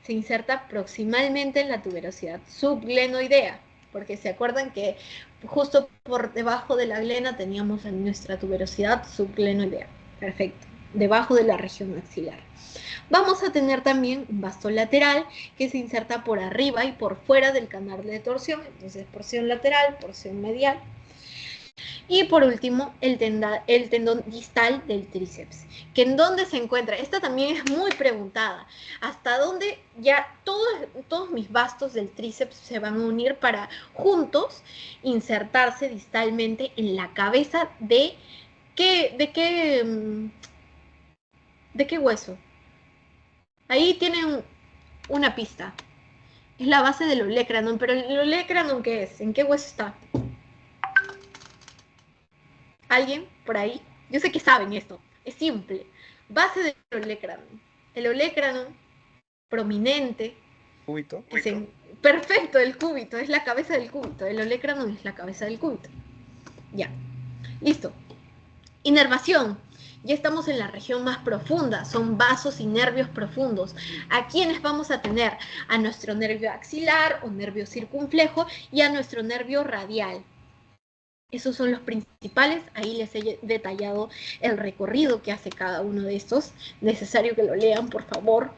Se inserta proximalmente en la tuberosidad subglenoidea, porque se acuerdan que justo por debajo de la glena teníamos en nuestra tuberosidad subglenoidea. Perfecto, debajo de la región axilar. Vamos a tener también un vasto lateral que se inserta por arriba y por fuera del canal de torsión, entonces porción lateral, porción medial. Y por último, el tendón distal del tríceps, que en dónde se encuentra. Esta también es muy preguntada. ¿Hasta dónde ya todos mis bastos del tríceps se van a unir para juntos insertarse distalmente en la cabeza de qué hueso? Ahí tienen una pista. Es la base del olecranon, pero el olecranon, ¿qué es? ¿En qué hueso está? ¿Alguien por ahí? Yo sé que saben esto. Es simple. Base del olecranon. El olecranon prominente. Cúbito. Perfecto, el cúbito. Es la cabeza del cúbito. El olecranon es la cabeza del cúbito. Ya. Listo. Inervación. Ya estamos en la región más profunda. Son vasos y nervios profundos. ¿A quiénes vamos a tener? A nuestro nervio axilar o nervio circunflejo y a nuestro nervio radial. Esos son los principales, ahí les he detallado el recorrido que hace cada uno de estos, necesario que lo lean, por favor.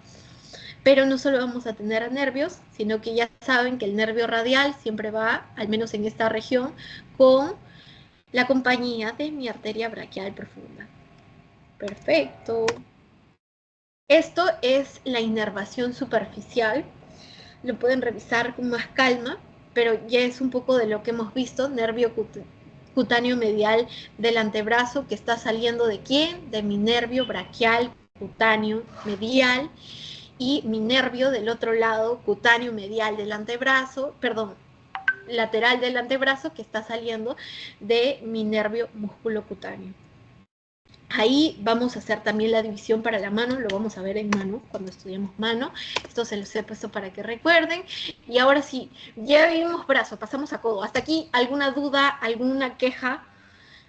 Pero no solo vamos a tener nervios, sino que ya saben que el nervio radial siempre va, al menos en esta región, con la compañía de mi arteria braquial profunda. Perfecto. Esto es la inervación superficial, lo pueden revisar con más calma, pero ya es un poco de lo que hemos visto, nervio cutáneo medial del antebrazo que está saliendo ¿de quién? De mi nervio braquial cutáneo medial y mi nervio del otro lado cutáneo medial del antebrazo, perdón, lateral del antebrazo que está saliendo de mi nervio musculocutáneo. Ahí vamos a hacer también la división para la mano, lo vamos a ver en mano, cuando estudiamos mano. Esto se los he puesto para que recuerden. Y ahora sí, ya vimos brazo, pasamos a codo. ¿Hasta aquí alguna duda, alguna queja,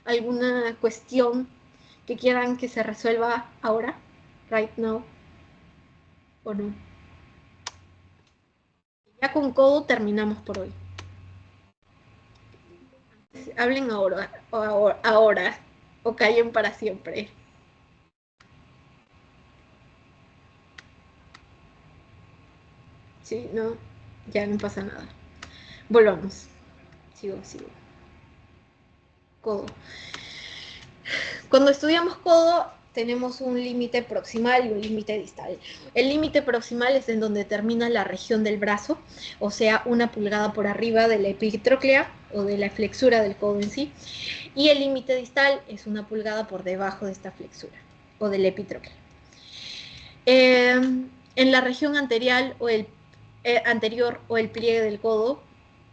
alguna cuestión que quieran que se resuelva ahora, right now, o no. Ya con codo terminamos por hoy. Hablen ahora, o callen para siempre. Sí, no, ya no pasa nada. Volvamos. Sigo. Codo. Cuando estudiamos codo, tenemos un límite proximal y un límite distal. El límite proximal es en donde termina la región del brazo, o sea, 1 pulgada por arriba de la epitróclea o de la flexura del codo en sí. Y el límite distal es 1 pulgada por debajo de esta flexura o de la epitróclea. En la región anterior o el pliegue del codo,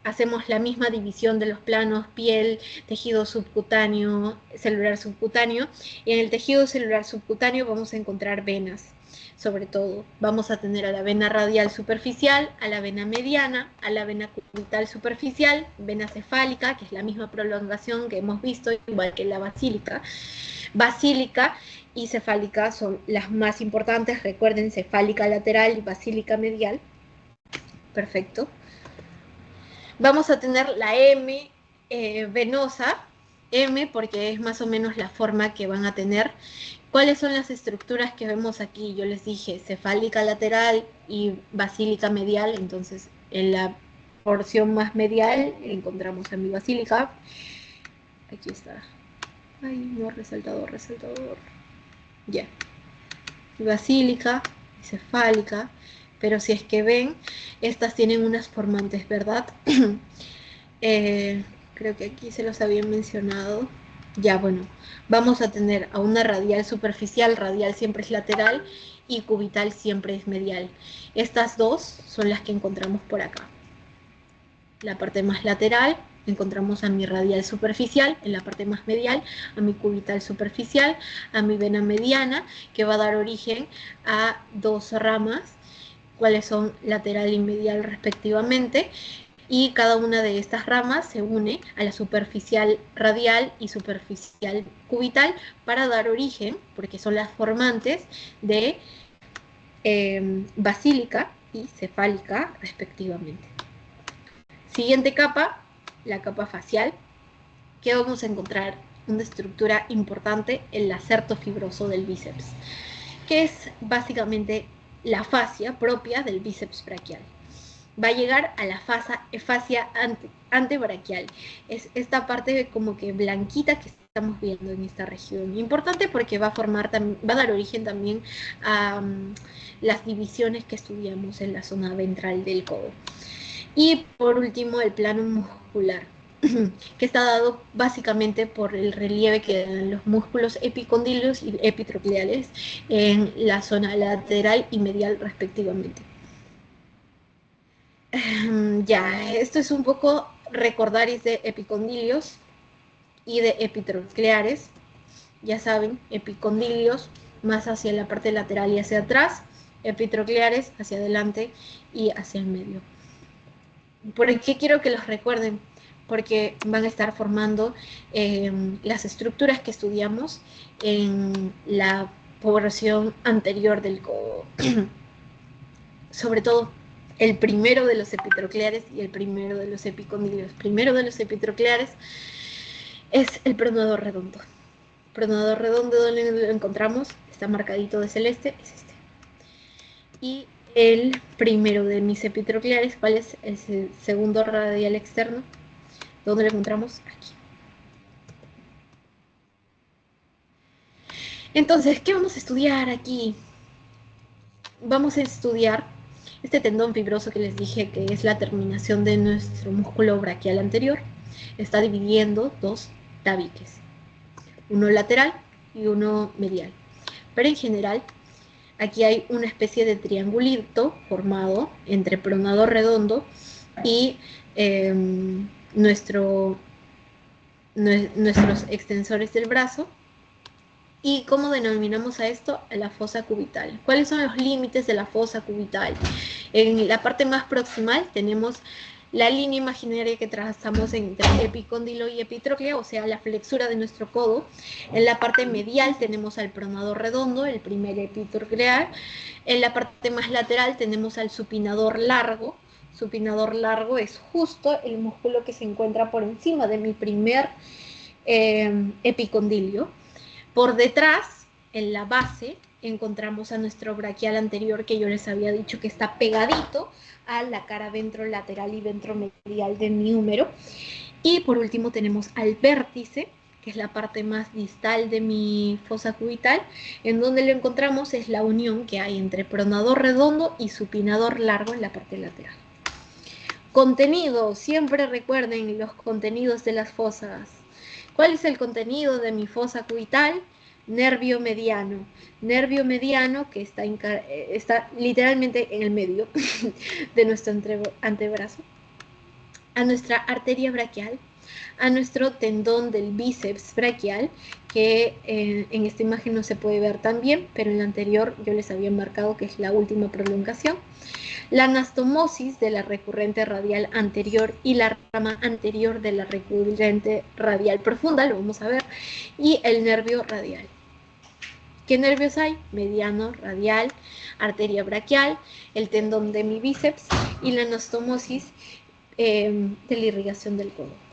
hacemos la misma división de los planos, piel, tejido subcutáneo, celular subcutáneo, y en el tejido celular subcutáneo vamos a encontrar venas, sobre todo. Vamos a tener a la vena radial superficial, a la vena mediana, a la vena cubital superficial, vena cefálica, que es la misma prolongación que hemos visto, igual que la basílica. Basílica y cefálica son las más importantes, recuerden, cefálica lateral y basílica medial. Perfecto. Vamos a tener la M venosa, M porque es más o menos la forma que van a tener. ¿Cuáles son las estructuras que vemos aquí? Yo les dije cefálica lateral y basílica medial, entonces en la porción más medial encontramos a mi basílica. Aquí está. Ay, no, resaltador. Ya. Basílica, cefálica, pero si es que ven, estas tienen unas formantes, ¿verdad? Creo que aquí se los había mencionado. Ya, bueno, vamos a tener a una radial superficial, radial siempre es lateral y cubital siempre es medial. Estas dos son las que encontramos por acá. La parte más lateral, encontramos a mi radial superficial, en la parte más medial, a mi cubital superficial, a mi vena mediana, que va a dar origen a 2 ramas, cuáles son lateral y medial respectivamente, y cada una de estas ramas se une a la superficial radial y superficial cubital para dar origen, porque son las formantes de basílica y cefálica respectivamente. Siguiente capa, la capa facial, que vamos a encontrar una estructura importante, el lacerto fibroso del bíceps, que es básicamente la fascia propia del bíceps braquial. Va a llegar a la fascia antebraquial. Es esta parte como que blanquita que estamos viendo en esta región. Importante porque va a dar origen también a las divisiones que estudiamos en la zona ventral del codo. Y por último, el plano muscular, que está dado básicamente por el relieve que dan los músculos epicondilios y epitrocleales en la zona lateral y medial respectivamente. Ya, esto es un poco recordaris de epicondilios y de epitrocleares. Ya saben, epicondilios más hacia la parte lateral y hacia atrás, epitrocleares hacia adelante y hacia el medio. ¿Por qué quiero que los recuerden? Porque van a estar formando las estructuras que estudiamos en la porción anterior del codo. Sobre todo el primero de los epitrocleares y el primero de los epicondilios. Primero de los epitrocleares es el pronador redondo. Pronador redondo, donde lo encontramos, está marcadito de celeste, es este. Y el primero de mis epitrocleares, ¿cuál es? El segundo radial externo. ¿Dónde lo encontramos? Aquí. Entonces, ¿qué vamos a estudiar aquí? Vamos a estudiar este tendón fibroso que les dije que es la terminación de nuestro músculo braquial anterior. Está dividiendo 2 tabiques, uno lateral y uno medial. Pero en general, aquí hay una especie de triangulito formado entre pronador redondo y nuestros extensores del brazo. ¿Y cómo denominamos a esto? A la fosa cubital. ¿Cuáles son los límites de la fosa cubital? En la parte más proximal tenemos la línea imaginaria que trazamos entre epicóndilo y epitróclea, o sea, la flexura de nuestro codo. En la parte medial tenemos al pronador redondo, el primer epitróclear. En la parte más lateral tenemos al supinador largo. Supinador largo es justo el músculo que se encuentra por encima de mi primer epicondilio. Por detrás, en la base, encontramos a nuestro braquial anterior, que yo les había dicho que está pegadito a la cara ventrolateral y ventromedial de mi húmero. Y por último tenemos al vértice, que es la parte más distal de mi fosa cubital, en donde lo encontramos es la unión que hay entre pronador redondo y supinador largo en la parte lateral. Contenido, siempre recuerden los contenidos de las fosas. ¿Cuál es el contenido de mi fosa cubital? Nervio mediano. Nervio mediano que está literalmente en el medio de nuestro antebrazo. A nuestra arteria braquial, a nuestro tendón del bíceps braquial, que en esta imagen no se puede ver tan bien, pero en la anterior yo les había marcado que es la última prolongación. La anastomosis de la recurrente radial anterior y la rama anterior de la recurrente radial profunda, lo vamos a ver, y el nervio radial. ¿Qué nervios hay? Mediano, radial, arteria braquial, el tendón de mi bíceps y la anastomosis de la irrigación del codo.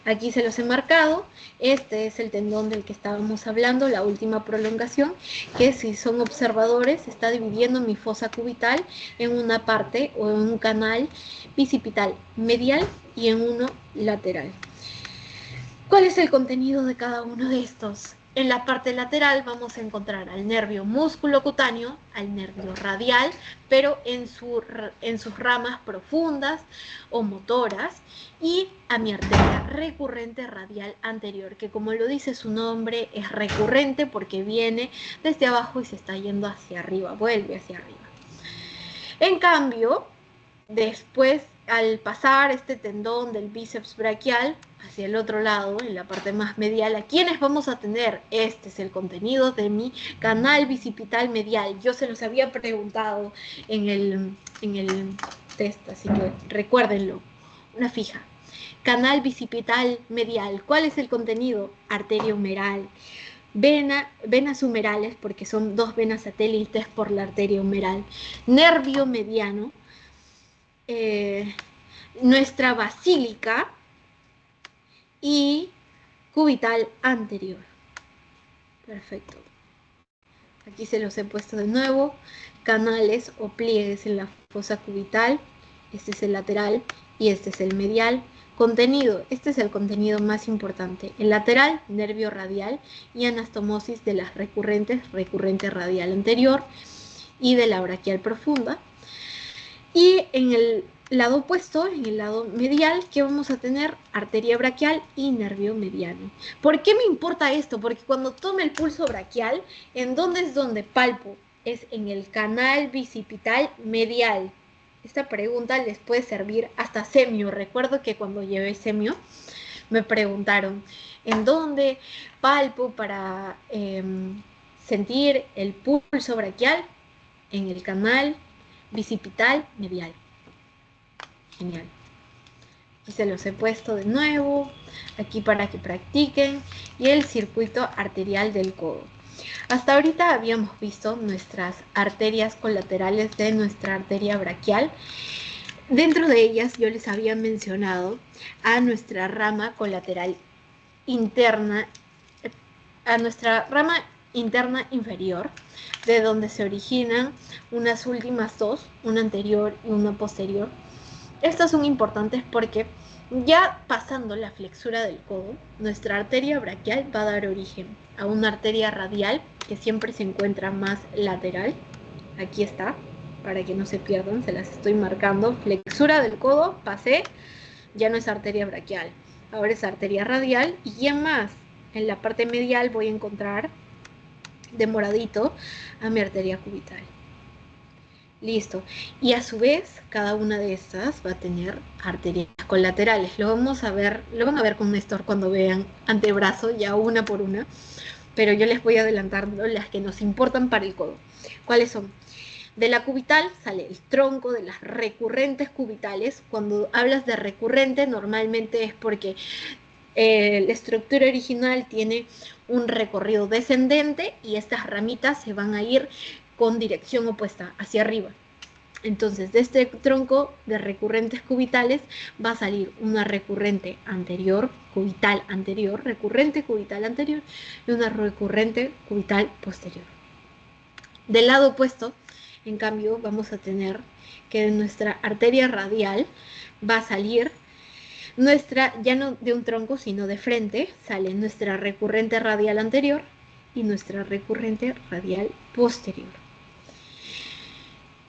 Aquí se los he marcado. Este es el tendón del que estábamos hablando, la última prolongación, que si son observadores está dividiendo mi fosa cubital en una parte o en un canal bicipital medial y en uno lateral. ¿Cuál es el contenido de cada uno de estos? En la parte lateral vamos a encontrar al nervio musculocutáneo, al nervio radial, pero en sus ramas profundas o motoras, y a mi arteria recurrente radial anterior, que como lo dice su nombre, es recurrente porque viene desde abajo y se está yendo hacia arriba, vuelve hacia arriba. En cambio, después, al pasar este tendón del bíceps braquial hacia el otro lado, en la parte más medial, ¿a quiénes vamos a tener? Este es el contenido de mi canal bicipital medial. Yo se los había preguntado en el test, así que recuérdenlo. Una fija. Canal bicipital medial. ¿Cuál es el contenido? Arteria humeral. Venas humerales, porque son dos venas satélites por la arteria humeral. Nervio mediano. Nuestra basílica y cubital anterior. Perfecto. Aquí se los he puesto de nuevo. Canales o pliegues en la fosa cubital. Este es el lateral y este es el medial. Contenido, este es el contenido más importante. El lateral, nervio radial y anastomosis de las recurrentes, recurrente radial anterior y de la braquial profunda. Y en el lado opuesto, en el lado medial, ¿qué vamos a tener? Arteria braquial y nervio mediano. ¿Por qué me importa esto? Porque cuando tome el pulso braquial, ¿en dónde es donde palpo? Es en el canal bicipital medial. Esta pregunta les puede servir hasta semio. Recuerdo que cuando llevé semio me preguntaron ¿en dónde palpo para sentir el pulso braquial? En el canal bicipital medial. Genial. Aquí se los he puesto de nuevo, aquí para que practiquen, y el circuito arterial del codo. Hasta ahorita habíamos visto nuestras arterias colaterales de nuestra arteria braquial. Dentro de ellas yo les había mencionado a nuestra rama colateral interna, a nuestra rama interna inferior, de donde se originan unas últimas dos, una anterior y una posterior. Estas son importantes porque ya pasando la flexura del codo, nuestra arteria braquial va a dar origen a una arteria radial que siempre se encuentra más lateral. Aquí está, para que no se pierdan, se las estoy marcando. Flexura del codo, pasé, ya no es arteria braquial, ahora es arteria radial. Y ya más, en la parte medial voy a encontrar de moradito a mi arteria cubital. Listo. Y a su vez, cada una de estas va a tener arterias colaterales. Lo van a ver con Néstor cuando vean antebrazo, ya una por una. Pero yo les voy adelantando las que nos importan para el codo. ¿Cuáles son? De la cubital sale el tronco de las recurrentes cubitales. Cuando hablas de recurrente, normalmente es porque la estructura original tiene un recorrido descendente y estas ramitas se van a ir con dirección opuesta, hacia arriba. Entonces, de este tronco de recurrentes cubitales va a salir una recurrente anterior, cubital anterior, recurrente cubital anterior y una recurrente cubital posterior. Del lado opuesto, en cambio, vamos a tener que de nuestra arteria radial va a salir nuestra, ya no de un tronco, sino de frente, sale nuestra recurrente radial anterior y nuestra recurrente radial posterior.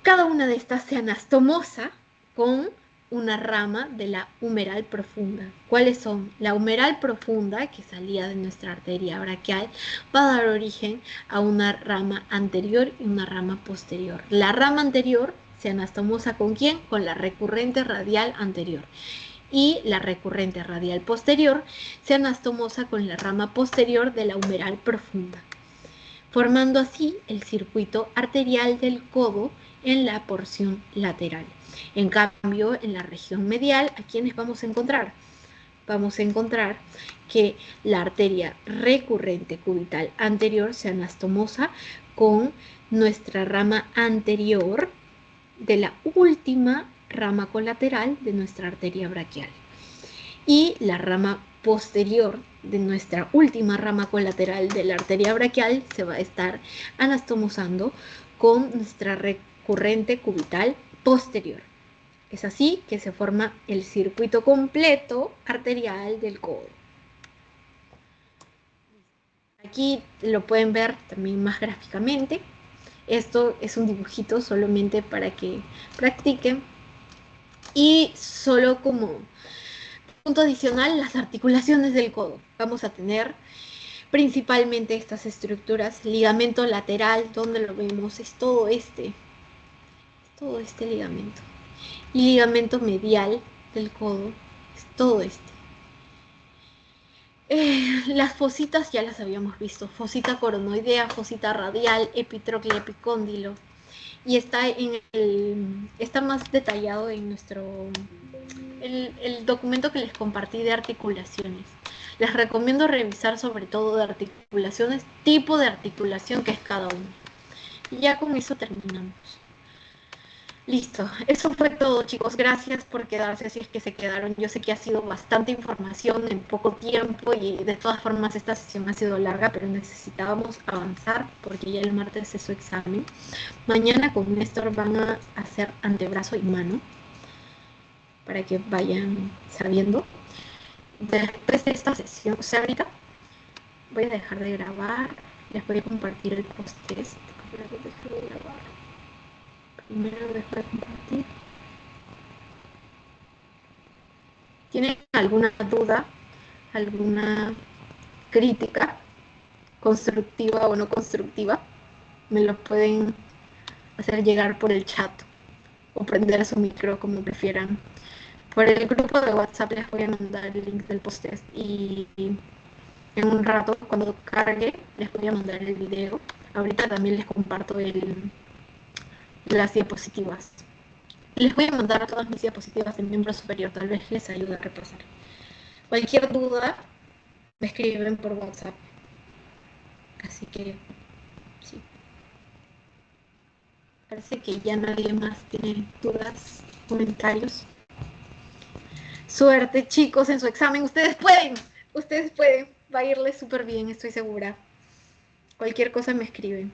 Cada una de estas se anastomosa con una rama de la humeral profunda. ¿Cuáles son? La humeral profunda, que salía de nuestra arteria braquial, va a dar origen a una rama anterior y una rama posterior. La rama anterior se anastomosa ¿con quién? Con la recurrente radial anterior. Y la recurrente radial posterior se anastomosa con la rama posterior de la humeral profunda, formando así el circuito arterial del codo en la porción lateral. En cambio, en la región medial, ¿a quiénes vamos a encontrar? Vamos a encontrar que la arteria recurrente cubital anterior se anastomosa con nuestra rama anterior de la última rama colateral de nuestra arteria braquial. Y la rama posterior de nuestra última rama colateral de la arteria braquial se va a estar anastomosando con nuestra recurrente cubital posterior. Es así que se forma el circuito completo arterial del codo. Aquí lo pueden ver también más gráficamente. Esto es un dibujito solamente para que practiquen. Y solo como punto adicional, las articulaciones del codo. Vamos a tener principalmente estas estructuras. Ligamento lateral, donde lo vemos, es todo este ligamento. Y ligamento medial del codo, es todo este. Las fositas ya las habíamos visto, fosita coronoidea, fosita radial, epitrócleo, epicóndilo, y está más detallado en el documento que les compartí de articulaciones. Les recomiendo revisar sobre todo de articulaciones, tipo de articulación que es cada uno. Y ya con eso terminamos. Listo, eso fue todo, chicos. Gracias por quedarse, si es que se quedaron. Yo sé que ha sido bastante información en poco tiempo y de todas formas esta sesión ha sido larga, pero necesitábamos avanzar porque ya el martes es su examen. Mañana con Néstor van a hacer antebrazo y mano para que vayan sabiendo. Después de esta sesión, o sea, ahorita voy a dejar de grabar, les voy a compartir el post-test. Primero dejo de compartir. ¿Tienen alguna duda, alguna crítica, constructiva o no constructiva? Me lo pueden hacer llegar por el chat o prender su micro como prefieran. Por el grupo de WhatsApp les voy a mandar el link del post-test y en un rato, cuando cargue, les voy a mandar el video. Ahorita también les comparto las diapositivas. Les voy a mandar todas mis diapositivas en miembro superior, tal vez les ayude a repasar. Cualquier duda, me escriben por WhatsApp. Así que, sí. Parece que ya nadie más tiene dudas, comentarios. Suerte, chicos, en su examen. Ustedes pueden. Va a irles súper bien, estoy segura. Cualquier cosa me escriben.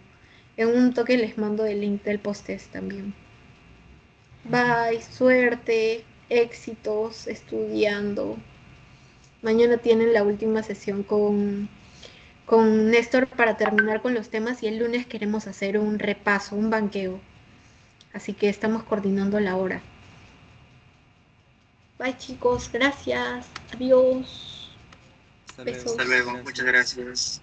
En un toque les mando el link del post-test también. Bye, suerte, éxitos estudiando. Mañana tienen la última sesión con Néstor para terminar con los temas y el lunes queremos hacer un repaso, un banqueo. Así que estamos coordinando la hora. Bye, chicos, gracias. Adiós. Besos. Hasta luego. Muchas gracias.